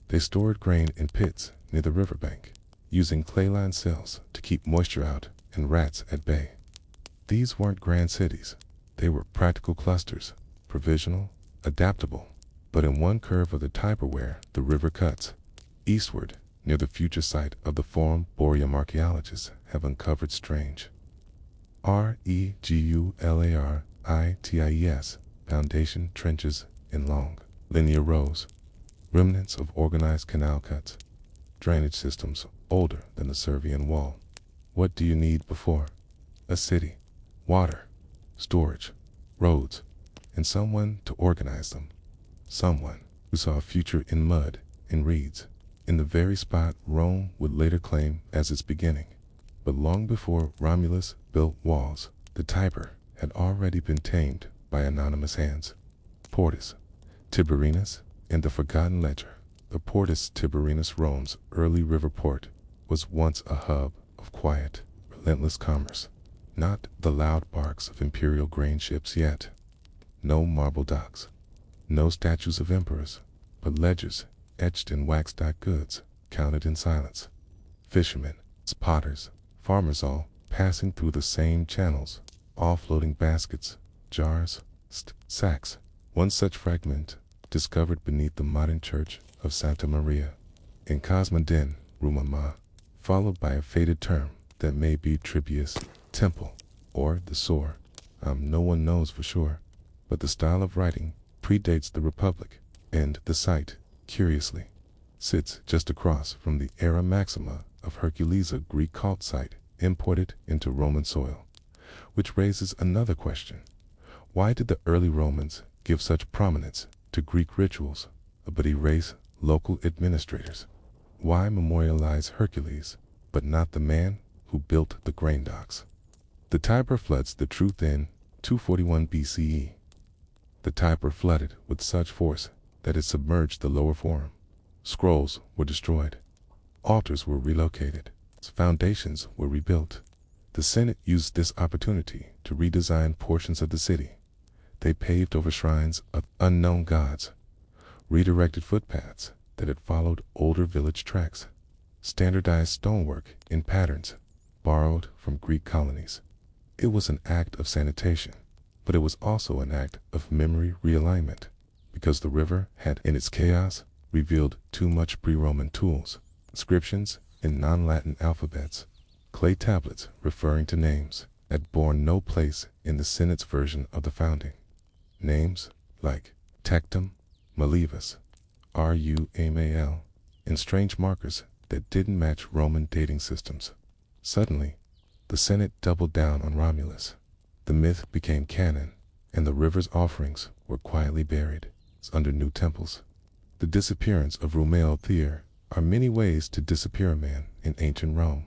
They stored grain in pits near the riverbank, using clay-lined cells to keep moisture out and rats at bay. These weren't grand cities. They were practical clusters, provisional, adaptable, but in one curve of the Tiber where the river cuts eastward, near the future site of the Forum Boreum, archaeologists have uncovered strange regularities foundation trenches in long, linear rows, remnants of organized canal cuts, drainage systems older than the Servian wall. What do you need before a city? Water, storage, roads, and someone to organize them. Someone who saw a future in mud and reeds, in the very spot Rome would later claim as its beginning. But long before Romulus built walls, the Tiber had already been tamed by anonymous hands. Portus Tiberinus in the forgotten ledger. The Portus Tiberinus, Rome's early river port, was once a hub of quiet, relentless commerce. Not the loud barks of imperial grain ships yet. No marble docks. No statues of emperors, but ledgers etched in wax-dot goods, counted in silence. Fishermen, potters, farmers, all passing through the same channels, all floating baskets, jars, sacks. One such fragment discovered beneath the modern church of Santa Maria in Cosmodin, Rumama, followed by a faded term that may be Tribius, temple, or the Sor. No one knows for sure, but the style of writing predates the Republic, and the site, curiously, sits just across from the Era Maxima of Hercules, a Greek cult site imported into Roman soil, which raises another question. Why did the early Romans give such prominence to Greek rituals, but erase local administrators? Why memorialize Hercules, but not the man who built the grain docks? The Tiber floods the truth in 241 BCE. The Tiber flooded with such force that it submerged the lower forum. Scrolls were destroyed. Altars were relocated. Foundations were rebuilt. The Senate used this opportunity to redesign portions of the city. They paved over shrines of unknown gods, redirected footpaths that had followed older village tracks, standardized stonework in patterns borrowed from Greek colonies. It was an act of sanitation, but it was also an act of memory realignment, because the river had in its chaos revealed too much pre-Roman tools, inscriptions in non-Latin alphabets, clay tablets referring to names that bore no place in the Senate's version of the founding. Names like Tectum, Malevus, Rumal, and strange markers that didn't match Roman dating systems. Suddenly, the Senate doubled down on Romulus. The myth became canon, and the river's offerings were quietly buried under new temples. The disappearance of Rumale Thyr are many ways to disappear a man in ancient Rome.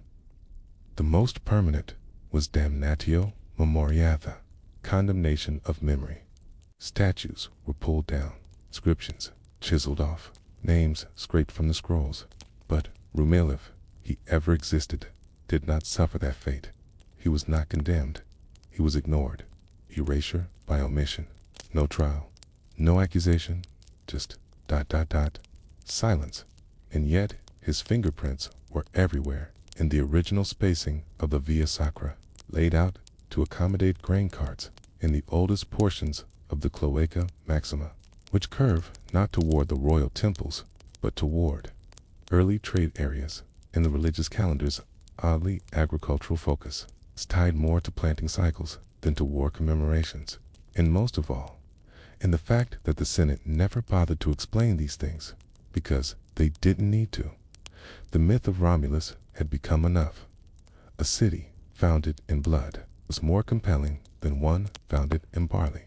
The most permanent was damnatio memoriata, condemnation of memory. Statues were pulled down, inscriptions chiseled off, names scraped from the scrolls. But Rumale, if he ever existed, did not suffer that fate. He was not condemned. He was ignored. Erasure by omission. No trial. No accusation. Just ... silence. And yet, his fingerprints were everywhere in the original spacing of the Via Sacra, laid out to accommodate grain carts in the oldest portions of the Cloaca Maxima, which curve not toward the royal temples, but toward early trade areas. In the religious calendar's oddly agricultural focus is tied more to planting cycles than to war commemorations, and most of all, in the fact that the Senate never bothered to explain these things, because they didn't need to. The myth of Romulus had become enough. A city founded in blood was more compelling than one founded in barley.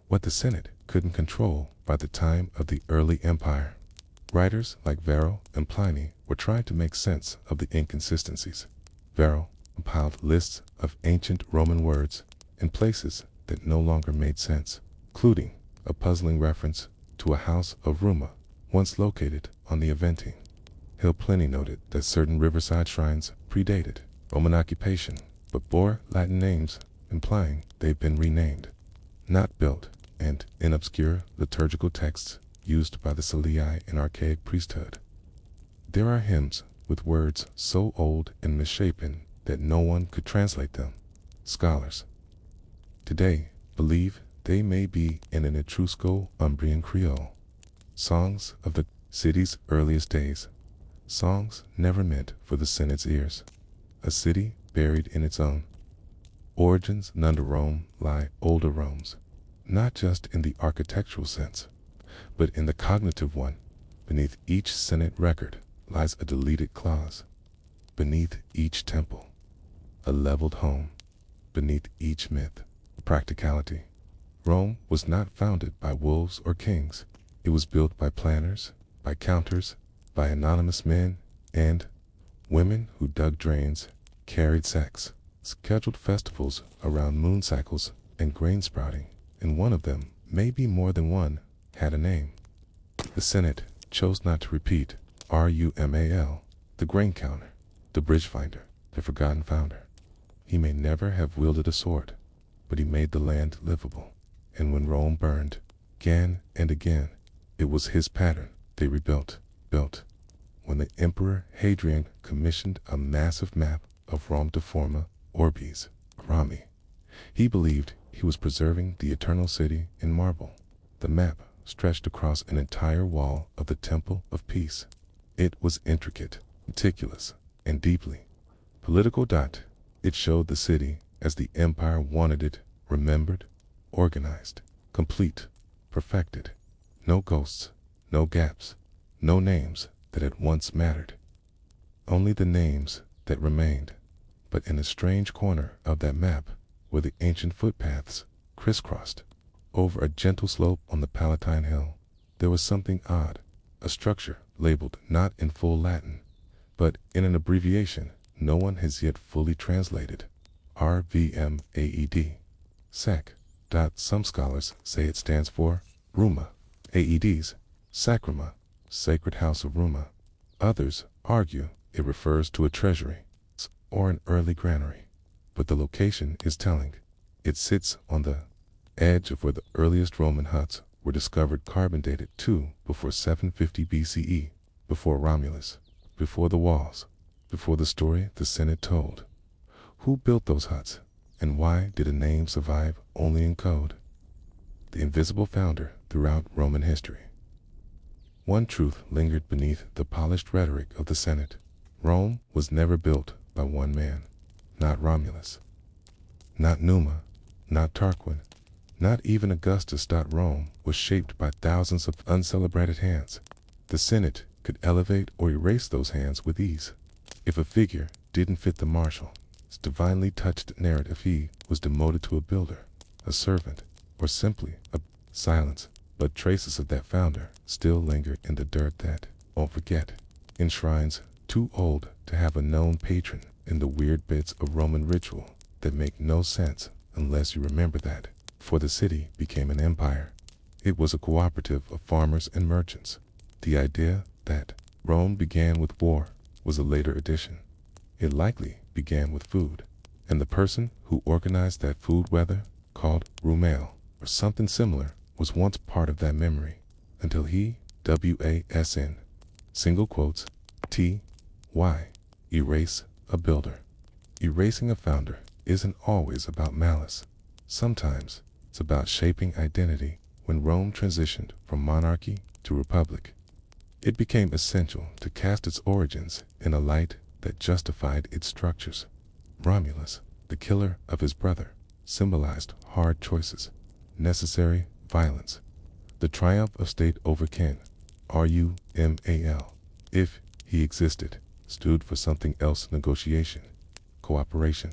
What the Senate couldn't control by the time of the early empire. Writers like Varro and Pliny were trying to make sense of the inconsistencies. Varro compiled lists of ancient Roman words in places that no longer made sense, including a puzzling reference to a house of Ruma once located on the Aventine Hill. Pliny noted that certain riverside shrines predated Roman occupation, but bore Latin names implying they'd been renamed, not built, and in obscure liturgical texts used by the Salii in archaic priesthood. There are hymns with words so old and misshapen that no one could translate them. Scholars today believe they may be in an Etrusco-Umbrian Creole. Songs of the city's earliest days. Songs never meant for the Senate's ears. A city buried in its own origins. Under Rome lie older Romes, not just in the architectural sense, but in the cognitive one. Beneath each Senate record lies a deleted clause. Beneath each temple, a leveled home. Beneath each myth, practicality. Rome was not founded by wolves or kings. It was built by planners, by counters, by anonymous men and women who dug drains, carried sacks, scheduled festivals around moon cycles and grain sprouting, and one of them, maybe more than one, had a name. The Senate chose not to repeat Rumal, the grain counter, the bridge finder, the forgotten founder. He may never have wielded a sword, but he made the land livable. And when Rome burned, again and again, it was his pattern they rebuilt. When the Emperor Hadrian commissioned a massive map of Rome de Forma Orbis Rami, he believed he was preserving the eternal city in marble. The map stretched across an entire wall of the Temple of Peace. It was intricate, meticulous, and deeply political. It showed the city as the empire wanted it, remembered, organized, complete, perfected. No ghosts, no gaps, no names that had once mattered. Only the names that remained. But in a strange corner of that map, where the ancient footpaths crisscrossed over a gentle slope on the Palatine Hill, there was something odd. a structure labeled not in full Latin, but in an abbreviation no one has yet fully translated, RVMAED. SAC. Some scholars say it stands for Ruma, AEDs, Sacrama, Sacred House of Ruma. Others argue it refers to a treasury or an early granary, but the location is telling. It sits on the edge of where the earliest Roman huts were discovered, carbon dated to before 750 BCE, before Romulus, before the walls, before the story the Senate told. Who built those huts, and why did a name survive only in code? The invisible founder throughout Roman history. One truth lingered beneath the polished rhetoric of the Senate. Rome was never built by one man, not Romulus, not Numa, not Tarquin, not even Augustus. Rome was shaped by thousands of uncelebrated hands. The Senate could elevate or erase those hands with ease. If a figure didn't fit the martial's divinely touched narrative, he was demoted to a builder, a servant, or simply a silence. But traces of that founder still linger in the dirt that won't forget, in shrines too old to have a known patron, in the weird bits of Roman ritual that make no sense unless you remember that before the city became an empire, it was a cooperative of farmers and merchants. The idea that Rome began with war was a later addition. It likely began with food, and the person who organized that food, whether called Rumale or something similar, was once part of that memory, until he, WASN, single quotes, T-Y, erase a builder. Erasing a founder isn't always about malice. Sometimes it's about shaping identity. When Rome transitioned from monarchy to republic, it became essential to cast its origins in a light that justified its structures. Romulus, the killer of his brother, symbolized hard choices, necessary violence, the triumph of state over kin. RUMAL, if he existed, stood for something else: negotiation, cooperation,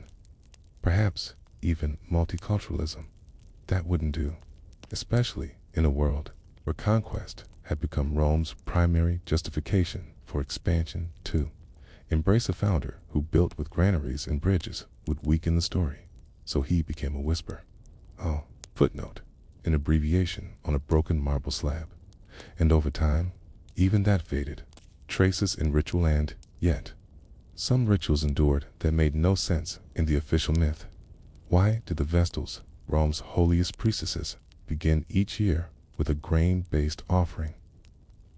perhaps even multiculturalism. That wouldn't do, especially in a world where conquest had become Rome's primary justification for expansion. To embrace a founder who built with granaries and bridges would weaken the story, so he became a whisper. Oh, footnote, an abbreviation on a broken marble slab, and over time, even that faded, traces in ritual, and yet, some rituals endured that made no sense in the official myth. Why did the Vestals, Rome's holiest priestesses, begin each year with a grain-based offering?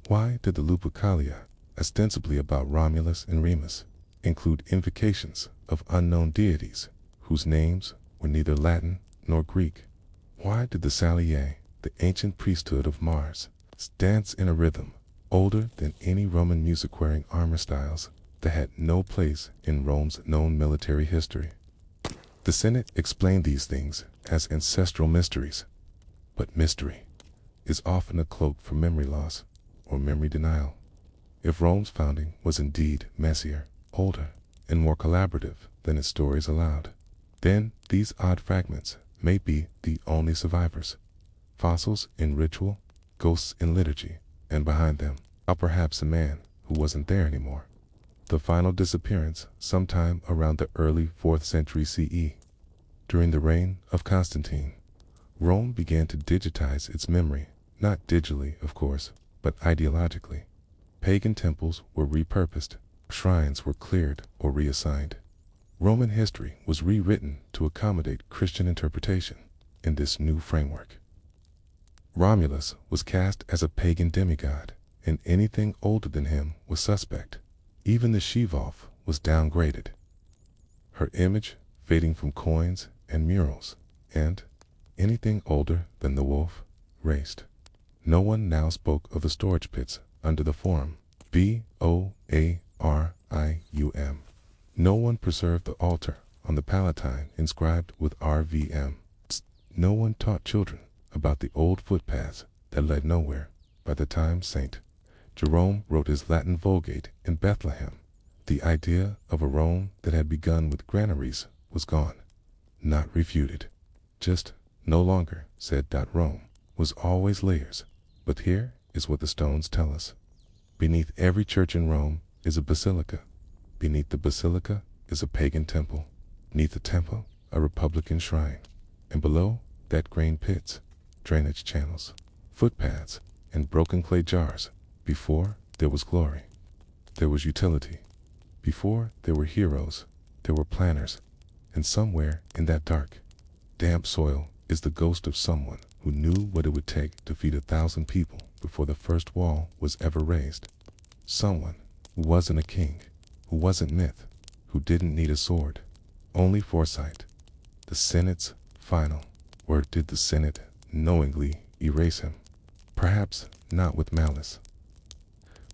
Why did the Lupercalia, ostensibly about Romulus and Remus, include invocations of unknown deities whose names were neither Latin nor Greek? Why did the Saliae, the ancient priesthood of Mars, dance in a rhythm older than any Roman music-wearing armor styles that had no place in Rome's known military history? The Senate explained these things as ancestral mysteries, but mystery is often a cloak for memory loss or memory denial. If Rome's founding was indeed messier, older, and more collaborative than its stories allowed, then these odd fragments may be the only survivors. Fossils in ritual, ghosts in liturgy, and behind them, perhaps a man who wasn't there anymore. The final disappearance sometime around the early 4th century CE. During the reign of Constantine, Rome began to digitize its memory, not digitally, of course, but ideologically. Pagan temples were repurposed, shrines were cleared or reassigned. Roman history was rewritten to accommodate Christian interpretation in this new framework. Romulus was cast as a pagan demigod, and anything older than him was suspect. Even the she-wolf was downgraded, her image fading from coins and murals, and anything older than the wolf, razed. No one now spoke of the storage pits under the Forum, BOARIUM. No one preserved the altar on the Palatine inscribed with RVM. No one taught children about the old footpaths that led nowhere. By the time St. Jerome wrote his Latin Vulgate in Bethlehem, the idea of a Rome that had begun with granaries was gone, not refuted. Just no longer said. Rome was always layers, but here is what the stones tell us. Beneath every church in Rome is a basilica. Beneath the basilica is a pagan temple. Beneath the temple, a republican shrine. And below that, grain pits, drainage channels, footpaths, and broken clay jars. Before there was glory, there was utility. Before there were heroes, there were planners. And somewhere in that dark, damp soil is the ghost of someone who knew what it would take to feed 1,000 people before the first wall was ever raised. Someone who wasn't a king, who wasn't myth, who didn't need a sword, only foresight. The Senate's final. Or did the Senate knowingly erase him? Perhaps not with malice,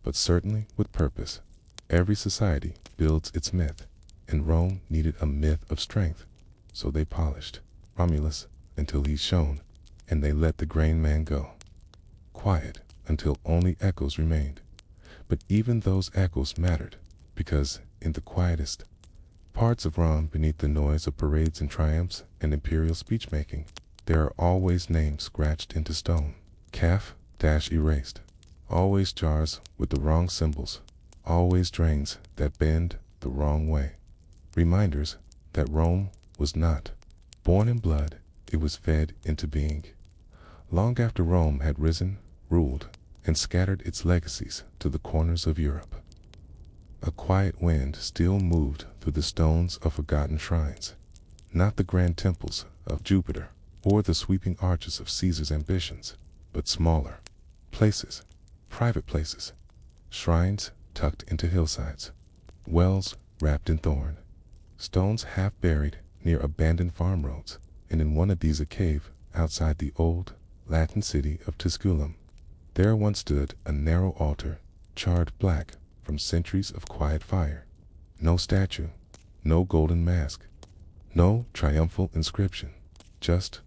but certainly with purpose. Every society builds its myth, and Rome needed a myth of strength. So they polished Romulus until he's shown, and they let the grain man go. Quiet until only echoes remained. But even those echoes mattered, because in the quietest parts of Rome, beneath the noise of parades and triumphs and imperial speech-making, there are always names scratched into stone, calf-erased, always jars with the wrong symbols, always drains that bend the wrong way. Reminders that Rome was not born in blood, it was fed into being. Long after Rome had risen, ruled, and scattered its legacies to the corners of Europe, a quiet wind still moved through the stones of forgotten shrines, not the grand temples of Jupiter or the sweeping arches of Caesar's ambitions, but smaller places, private places, shrines tucked into hillsides, wells wrapped in thorn, stones half buried near abandoned farm roads, and in one of these a cave outside the old Latin city of Tusculum. There once stood a narrow altar, charred black from centuries of quiet fire. No statue, no golden mask, no triumphal inscription, just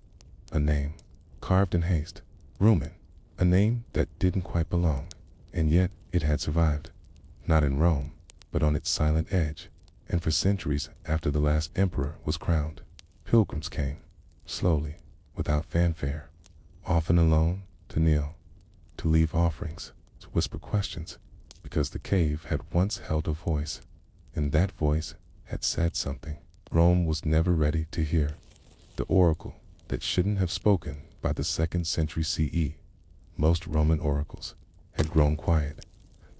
a name, carved in haste, Roman, a name that didn't quite belong, and yet it had survived, not in Rome, but on its silent edge, and for centuries after the last emperor was crowned. Pilgrims came, slowly, without fanfare, often alone, to kneel, to leave offerings, to whisper questions, because the cave had once held a voice, and that voice had said something Rome was never ready to hear. The oracle that shouldn't have spoken by the 2nd century CE. Most Roman oracles had grown quiet.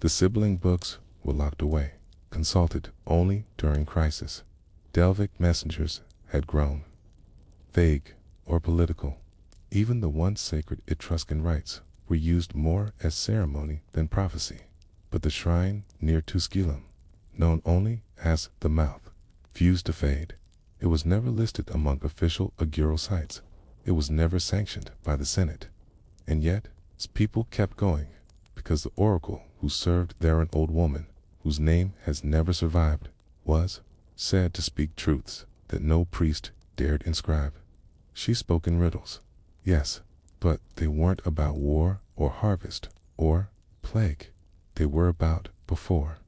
The sibling books were locked away, consulted only during crisis. Delphic messengers had grown vague or political. Even the once sacred Etruscan rites were used more as ceremony than prophecy. But the shrine near Tusculum, known only as the Mouth, fused to fade. It was never listed among official augural sites. It was never sanctioned by the Senate. And yet, people kept going, because the oracle who served there, an old woman, whose name has never survived, was said to speak truths that no priest dared inscribe. She spoke in riddles, yes, but they weren't about war or harvest or plague. They were about before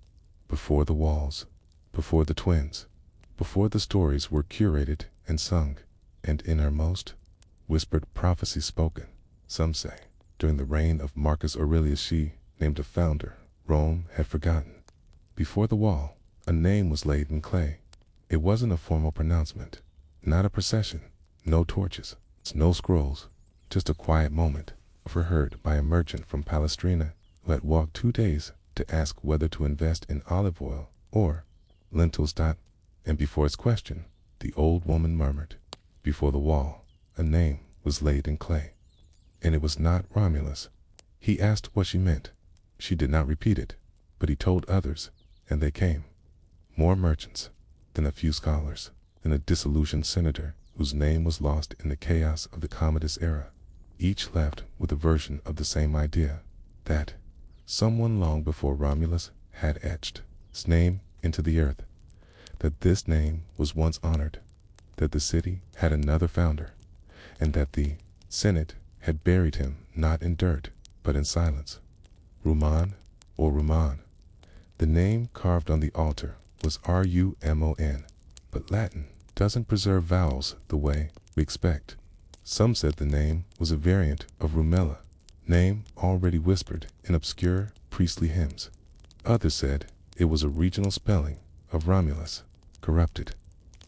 the walls, before the twins, before the stories were curated and sung, and in her most whispered prophecy spoken, some say, during the reign of Marcus Aurelius. She named a founder Rome had forgotten. Before the wall, a name was laid in clay. It wasn't a formal pronouncement, not a procession, no torches, no scrolls, just a quiet moment, overheard by a merchant from Palestrina who had walked 2 days to ask whether to invest in olive oil or lentils. And before his question, the old woman murmured, before the wall, a name was laid in clay. And it was not Romulus. He asked what she meant. She did not repeat it, but he told others, and they came. More merchants, then a few scholars, then a disillusioned senator whose name was lost in the chaos of the Commodus era. Each left with a version of the same idea, that someone long before Romulus had etched his name into the earth, that this name was once honored, that the city had another founder, and that the Senate had buried him not in dirt, but in silence. Ruman, or Ruman. The name carved on the altar was Rumon, but Latin doesn't preserve vowels the way we expect. Some said the name was a variant of Rumella, name already whispered in obscure priestly hymns. Others said it was a regional spelling of Romulus, corrupted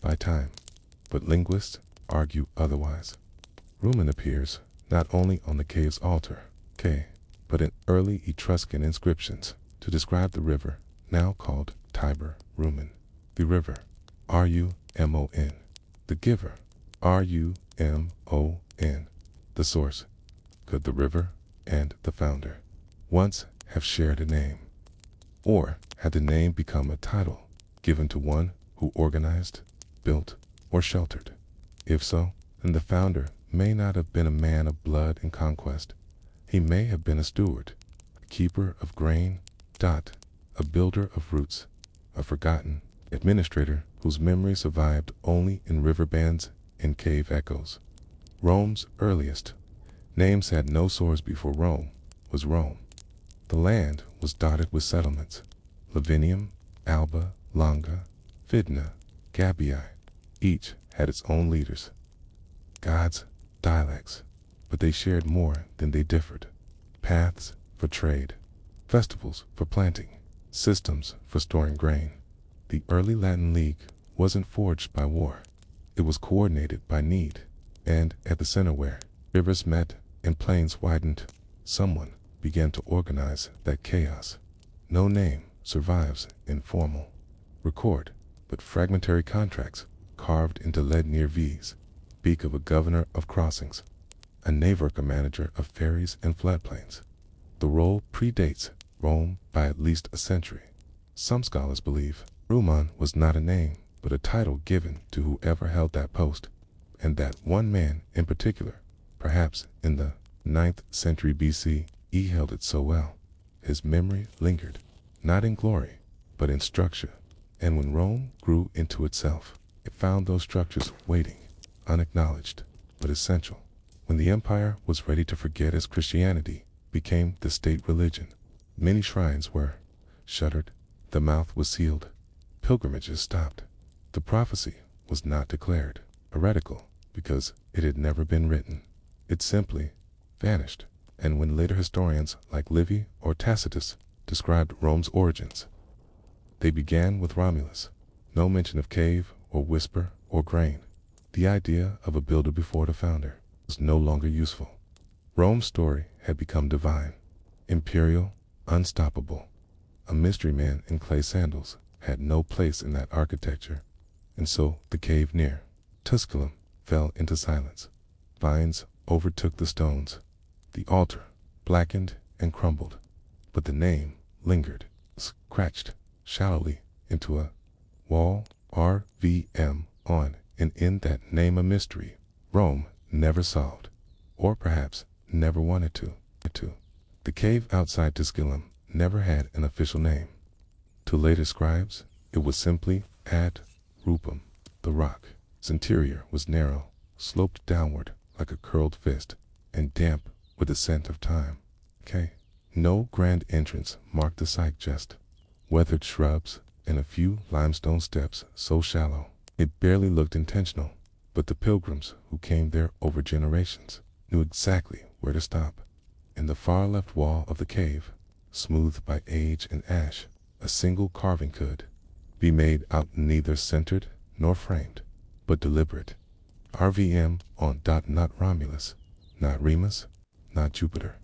by time. But linguists argue otherwise. Rumen appears not only on the cave's altar, but in early Etruscan inscriptions to describe the river, now called Tiber. Rumen, the river, R-U-M-O-N, the giver, R-U-M-O-N, the source. Could the river and the founder once have shared a name? Or had the name become a title given to one who organized, built, or sheltered? If so, then the founder may not have been a man of blood and conquest. He may have been a steward, a keeper of grain, a builder of roots, a forgotten administrator whose memory survived only in river bands and cave echoes. Rome's earliest names had no source before Rome was Rome. The land was dotted with settlements: Lavinium, Alba, Longa, Fidna, Gabii. Each had its own leaders, gods, dialects, but they shared more than they differed: paths for trade, festivals for planting, systems for storing grain. The early Latin League wasn't forged by war. It was coordinated by need, and at the center where rivers met and plains widened, someone began to organize that chaos. No name survives in formal record, but fragmentary contracts carved into lead near V's speak of a governor of crossings, a navarca manager of ferries and floodplains. The role predates Rome by at least a century. Some scholars believe Rumen was not a name, but a title given to whoever held that post, and that one man in particular, perhaps in the 9th century BC, he held it so well. His memory lingered, not in glory, but in structure. And when Rome grew into itself, it found those structures waiting, unacknowledged, but essential. When the empire was ready to forget as Christianity became the state religion, many shrines were shuttered, the mouth was sealed, pilgrimages stopped. The prophecy was not declared heretical because it had never been written. It simply vanished. And when later historians like Livy or Tacitus described Rome's origins, they began with Romulus. No mention of cave or whisper or grain. The idea of a builder before the founder was no longer useful. Rome's story had become divine, imperial, unstoppable. A mystery man in clay sandals had no place in that architecture, and so the cave near Tusculum fell into silence. Vines overtook the stones. The altar blackened and crumbled, but the name lingered, scratched shallowly into a wall, RVM on, and in that name a mystery Rome never solved, or perhaps never wanted to. The cave outside Tusculum never had an official name. To later scribes, it was simply ad rupum, the rock. Its interior was narrow, sloped downward like a curled fist, and damp with the scent of time. No grand entrance marked the site, just weathered shrubs and a few limestone steps so shallow it barely looked intentional. But the pilgrims who came there over generations knew exactly where to stop. In the far left wall of the cave, smoothed by age and ash, a single carving could be made out, neither centered nor framed, but deliberate. RVM on. Not Romulus, not Remus, not Jupiter,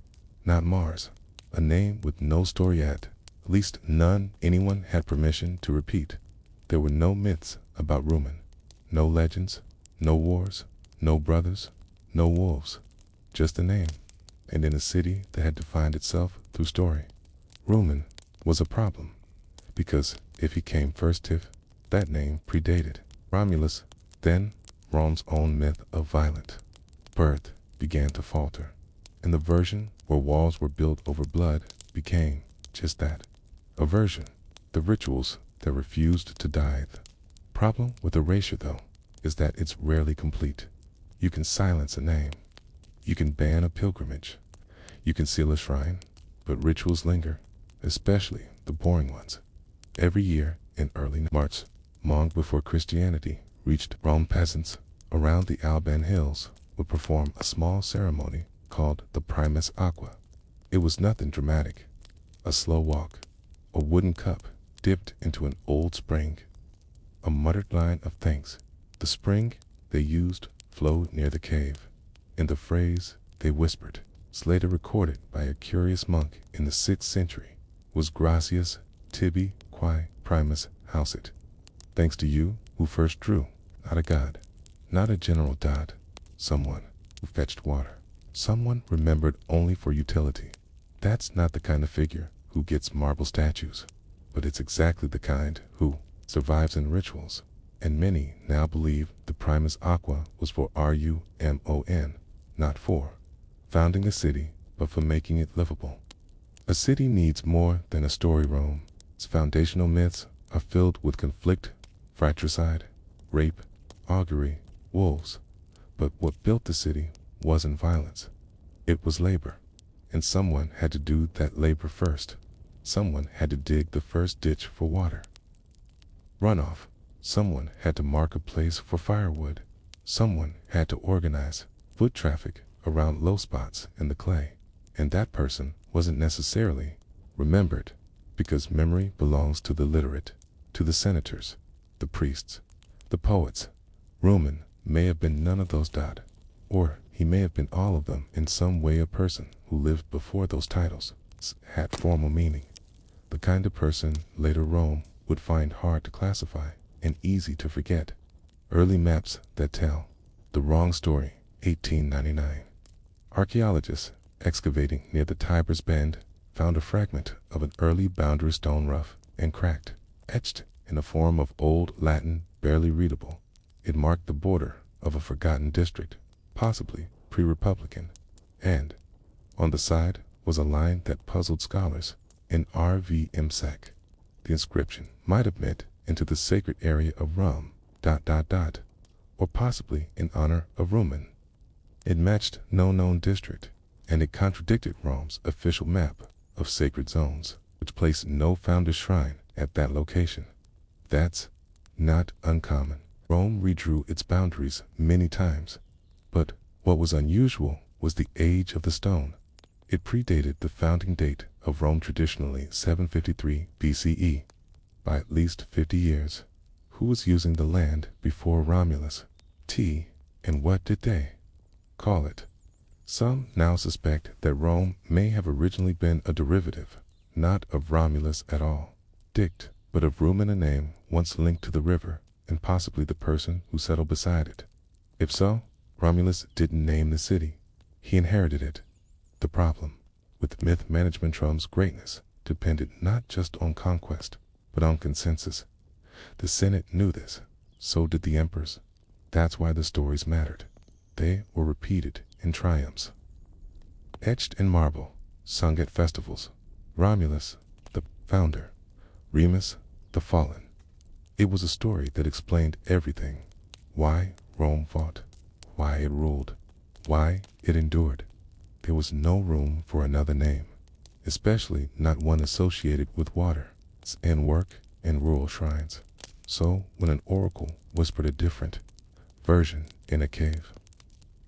not Mars. A name with no story at least none anyone had permission to repeat. There were no myths about Rumen, no legends, no wars, no brothers, no wolves, just a name. And in a city that had defined itself through story, Rumen was a problem, because if he came first, that name predated Romulus, then Rome's own myth of violent birth began to falter, and the version where walls were built over blood became just that, a version. The rituals that refused to die. The problem with erasure, though, is that it's rarely complete. You can silence a name, you can ban a pilgrimage, you can seal a shrine, but rituals linger, especially the boring ones. Every year in early March, long before Christianity reached Rome, peasants around the Alban hills would perform a small ceremony called the Primus Aqua. It was nothing dramatic, a slow walk, a wooden cup dipped into an old spring, a muttered line of thanks. The spring they used flowed near the cave. In the phrase they whispered, later recorded by a curious monk in the 6th century, was Gracias tibi qui primus hausit. Thanks to you who first drew, not a god, not a general dot, someone who fetched water, someone remembered only for utility. That's not the kind of figure who gets marble statues, but it's exactly the kind who survives in rituals, and many now believe the primus aqua was for RUMON, not for founding a city, but for making it livable. A city needs more than a story room. Its foundational myths are filled with conflict, fratricide, rape, augury, wolves. But what built the city wasn't violence. It was labor. And someone had to do that labor first. Someone had to dig the first ditch for water. Runoff. Someone had to mark a place for firewood. Someone had to organize foot traffic around low spots in the clay. And that person wasn't necessarily remembered, because memory belongs to the literate, to the senators, the priests, the poets. Roman may have been none of those or he may have been all of them in some way. A person who lived before those titles had formal meaning, the kind of person later Rome would find hard to classify and easy to forget. Early maps that tell the wrong story. 1899. Archaeologists excavating near the Tiber's Bend found a fragment of an early boundary stone, rough and cracked, etched in a form of Old Latin barely readable. It marked the border of a forgotten district, possibly pre-Republican, and on the side was a line that puzzled scholars in R.V. Imsac. The inscription might have meant into the sacred area of Rum, or possibly in honor of Roman. It matched no known district, and it contradicted Rome's official map of sacred zones, which placed no founder's shrine at that location. That's not uncommon. Rome redrew its boundaries many times, but what was unusual was the age of the stone. It predated the founding date of Rome, traditionally 753 BCE, by at least 50 years. Who was using the land before Romulus? And what did they call it? Some now suspect that Rome may have originally been a derivative, not of Romulus at all, but of Rumen, a name once linked to the river, and possibly the person who settled beside it. If so, Romulus didn't name the city. He inherited it. The problem with myth management, Rome's greatness depended not just on conquest, but on consensus. The Senate knew this. So did the emperors. That's why the stories mattered. They were repeated in triumphs, etched in marble, sung at festivals. Romulus, the founder; Remus, the fallen. It was a story that explained everything. Why Rome fought, why it ruled, why it endured. There was no room for another name, especially not one associated with water and work and rural shrines. So when an oracle whispered a different version in a cave,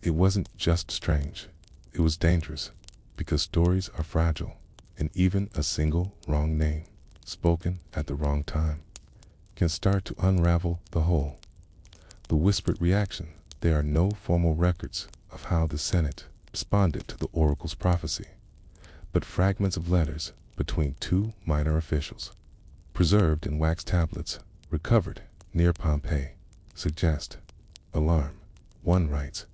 it wasn't just strange, it was dangerous, because stories are fragile, and even a single wrong name, spoken at the wrong time, can start to unravel the whole. The whispered reaction. There are no formal records of how the Senate responded to the oracle's prophecy, but fragments of letters between two minor officials, preserved in wax tablets recovered near Pompeii, suggest alarm. One writes,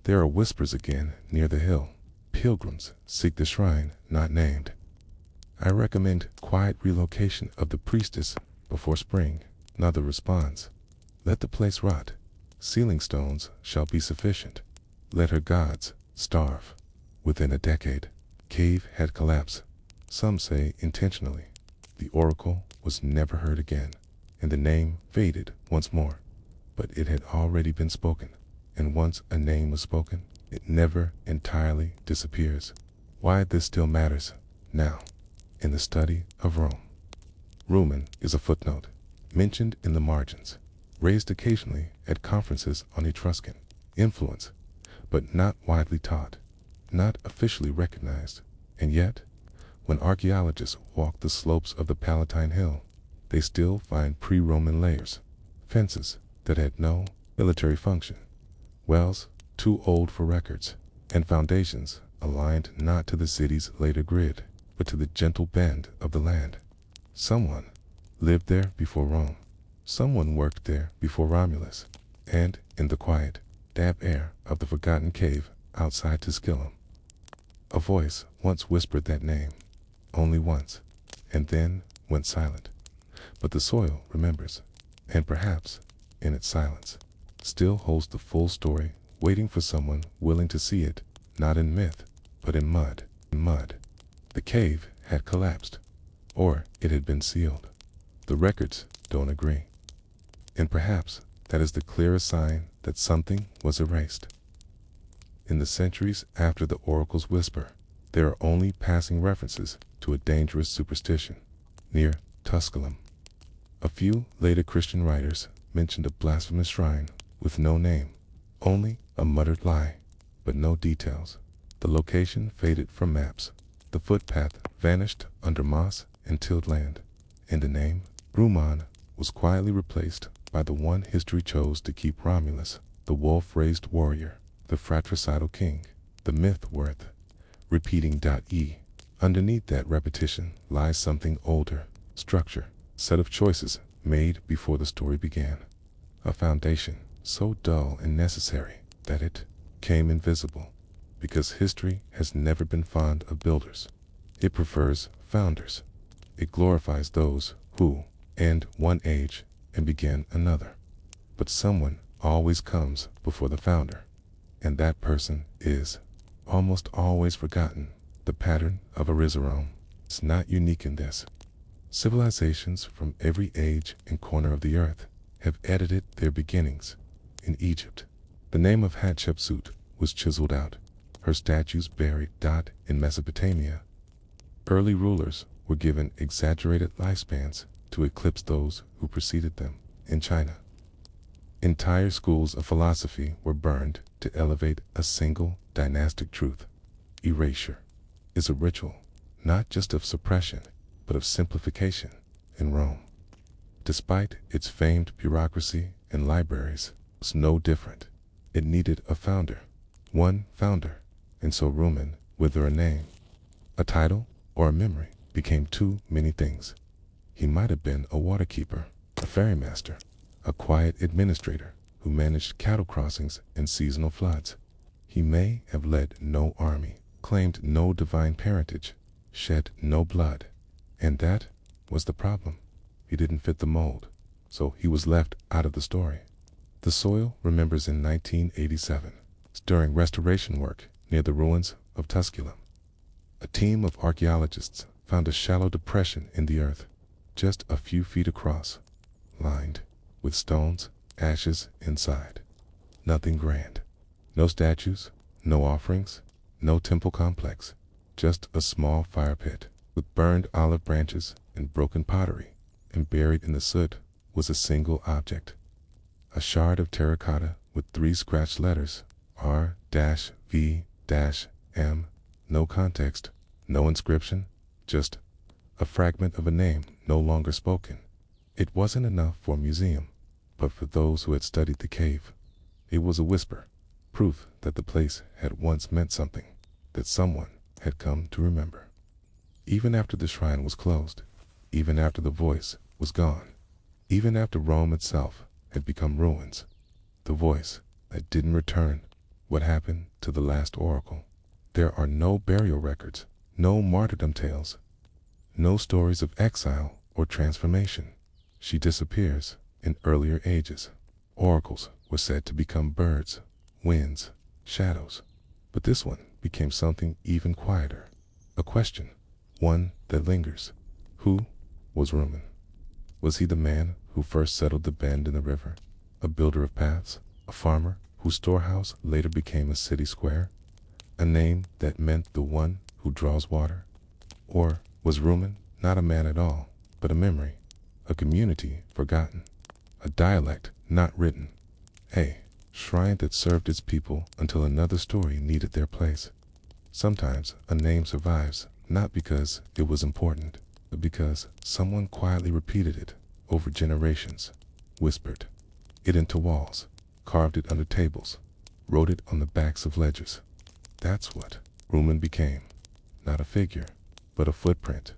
"There are whispers again near the hill. Pilgrims seek the shrine not named. I recommend quiet relocation of the priestess before spring." Another responds, "Let the place rot. Ceiling stones shall be sufficient. Let her gods starve." Within a decade, cave had collapsed. Some say intentionally. The oracle was never heard again, and the name faded once more. But it had already been spoken, and once a name was spoken, it never entirely disappears. Why this still matters now in the study of Rome. Rumen is a footnote, mentioned in the margins, raised occasionally at conferences on Etruscan influence, but not widely taught, not officially recognized. And yet, When archaeologists walk the slopes of the Palatine Hill, they still find pre-Roman layers, fences that had no military function, wells too old for records, and foundations aligned not to the city's later grid, but to the gentle bend of the land. Someone lived there before Rome. Someone worked there before Romulus, and in the quiet, damp air of the forgotten cave outside Tusculum, a voice once whispered that name, only once, and then went silent. But the soil remembers, and perhaps, in its silence, still holds the full story, waiting for someone willing to see it, not in myth, but in mud. The cave had collapsed, or it had been sealed. The records don't agree. And perhaps that is the clearest sign that something was erased. In the centuries after the oracle's whisper, there are only passing references to a dangerous superstition near Tusculum. A few later Christian writers mentioned a blasphemous shrine with no name, only a muttered lie, but no details. The location faded from maps. The footpath vanished under moss and tilled land, and the name, Ruman, was quietly replaced by the one history chose to keep: Romulus, the wolf-raised warrior, the fratricidal king, the myth worth repeating. Underneath that repetition lies something older, structure, set of choices made before the story began. A foundation so dull and necessary that it came invisible, because history has never been fond of builders. It prefers founders. It glorifies those who end one age and begin another. But someone always comes before the founder, and that person is almost always forgotten. The pattern of Arizarome is not unique in this. Civilizations from every age and corner of the earth have edited their beginnings. In Egypt, the name of Hatshepsut was chiseled out, her statues buried. In Mesopotamia, early rulers were given exaggerated lifespans to eclipse those who preceded them. In China, entire schools of philosophy were burned to elevate a single dynastic truth. Erasure is a ritual, not just of suppression, but of simplification. In Rome, despite its famed bureaucracy and libraries, it was no different. It needed a founder, one founder, and so Roman, whether a name, a title, or a memory, became too many things. He might have been a waterkeeper, a ferrymaster, a quiet administrator who managed cattle crossings and seasonal floods. He may have led no army, claimed no divine parentage, shed no blood. And that was the problem. He didn't fit the mold, so he was left out of the story. The soil remembers in 1987, during restoration work near the ruins of Tusculum. A team of archaeologists found a shallow depression in the earth, just a few feet across, lined with stones, ashes inside. Nothing grand. No statues, no offerings, no temple complex, just a small fire pit with burned olive branches and broken pottery, and buried in the soot was a single object. A shard of terracotta with 3 scratched letters, R-V-M, no context, no inscription, just a fragment of a name no longer spoken. It wasn't enough for a museum, but for those who had studied the cave, it was a whisper, proof that the place had once meant something, that someone had come to remember. Even after the shrine was closed, even after the voice was gone, even after Rome itself had become ruins, the voice that didn't return. What happened to the last oracle? There are no burial records, no martyrdom tales, no stories of exile or transformation. She disappears. In earlier ages, oracles were said to become birds, winds, shadows. But this one became something even quieter. A question, one that lingers. Who was Roman? Was he the man who first settled the bend in the river? A builder of paths? A farmer whose storehouse later became a city square? A name that meant the one who draws water? Or was Roman not a man at all, but a memory, a community forgotten, a dialect not written, a shrine that served its people until another story needed their place? Sometimes a name survives not because it was important, but because someone quietly repeated it over generations, whispered it into walls, carved it under tables, wrote it on the backs of ledgers. That's what Rumen became. Not a figure, but a footprint.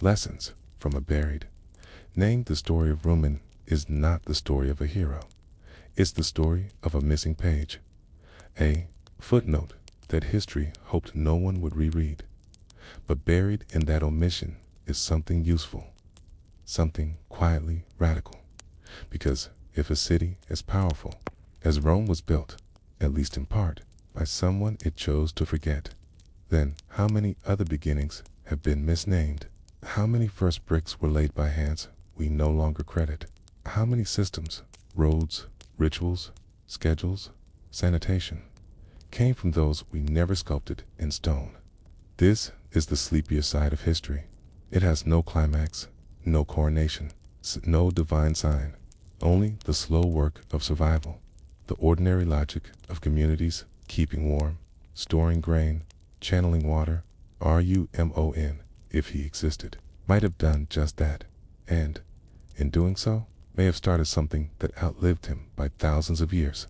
Lessons from a buried. Named The Story of Rumen is not the story of a hero. It's the story of a missing page. A footnote that history hoped no one would reread. But buried in that omission is something useful, something quietly radical. Because if a city as powerful as Rome was built, at least in part, by someone it chose to forget, then how many other beginnings have been misnamed? How many first bricks were laid by hands we no longer credit? How many systems, roads, rituals, schedules, sanitation, came from those we never sculpted in stone? This is the sleepier side of history. It has no climax, no coronation, no divine sign, only the slow work of survival, the ordinary logic of communities keeping warm, storing grain, channeling water. Rumon, if he existed, might have done just that, and, in doing so, may have started something that outlived him by thousands of years.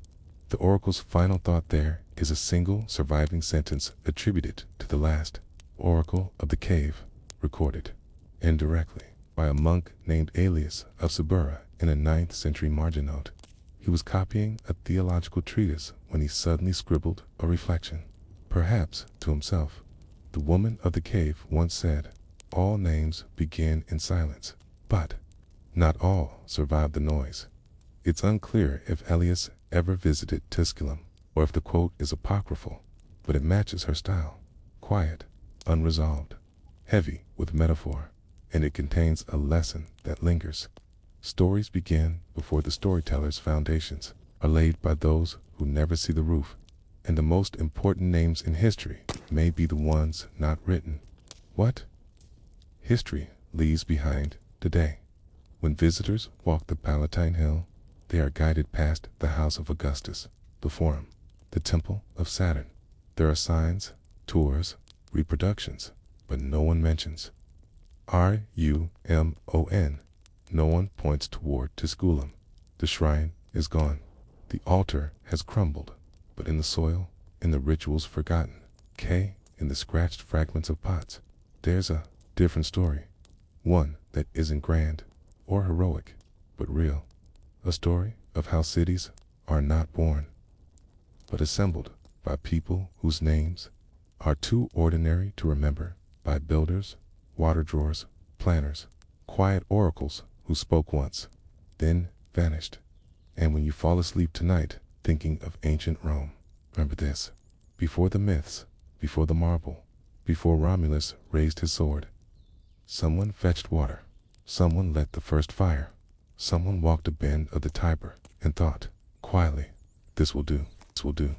The oracle's final thought there is a single surviving sentence attributed to the last oracle of the cave, recorded indirectly by a monk named Aelius of Subura in a 9th century margin note. He was copying a theological treatise when he suddenly scribbled a reflection, perhaps to himself. The woman of the cave once said, "All names begin in silence," but not all survived the noise. It's unclear if Aelius ever visited Tusculum, or if the quote is apocryphal, but it matches her style. Quiet, unresolved, heavy with metaphor, and it contains a lesson that lingers. Stories begin before the storyteller's foundations are laid by those who never see the roof, and the most important names in history may be the ones not written. What history leaves behind today. When visitors walk the Palatine Hill, they are guided past the house of Augustus, the Forum, the Temple of Saturn. There are signs, tours, reproductions, but no one mentions Rumon. No one points toward Tusculum. The shrine is gone. The altar has crumbled, but in the soil, in the rituals forgotten, in the scratched fragments of pots, there's a different story. One that isn't grand or heroic, but real. A story of how cities are not born, but assembled by people whose names are too ordinary to remember, by builders, water drawers, planners, quiet oracles who spoke once, then vanished. And when you fall asleep tonight thinking of ancient Rome, remember this. Before the myths, before the marble, before Romulus raised his sword, someone fetched water, someone lit the first fire, someone walked a bend of the Tiber and thought, quietly, this will do, this will do.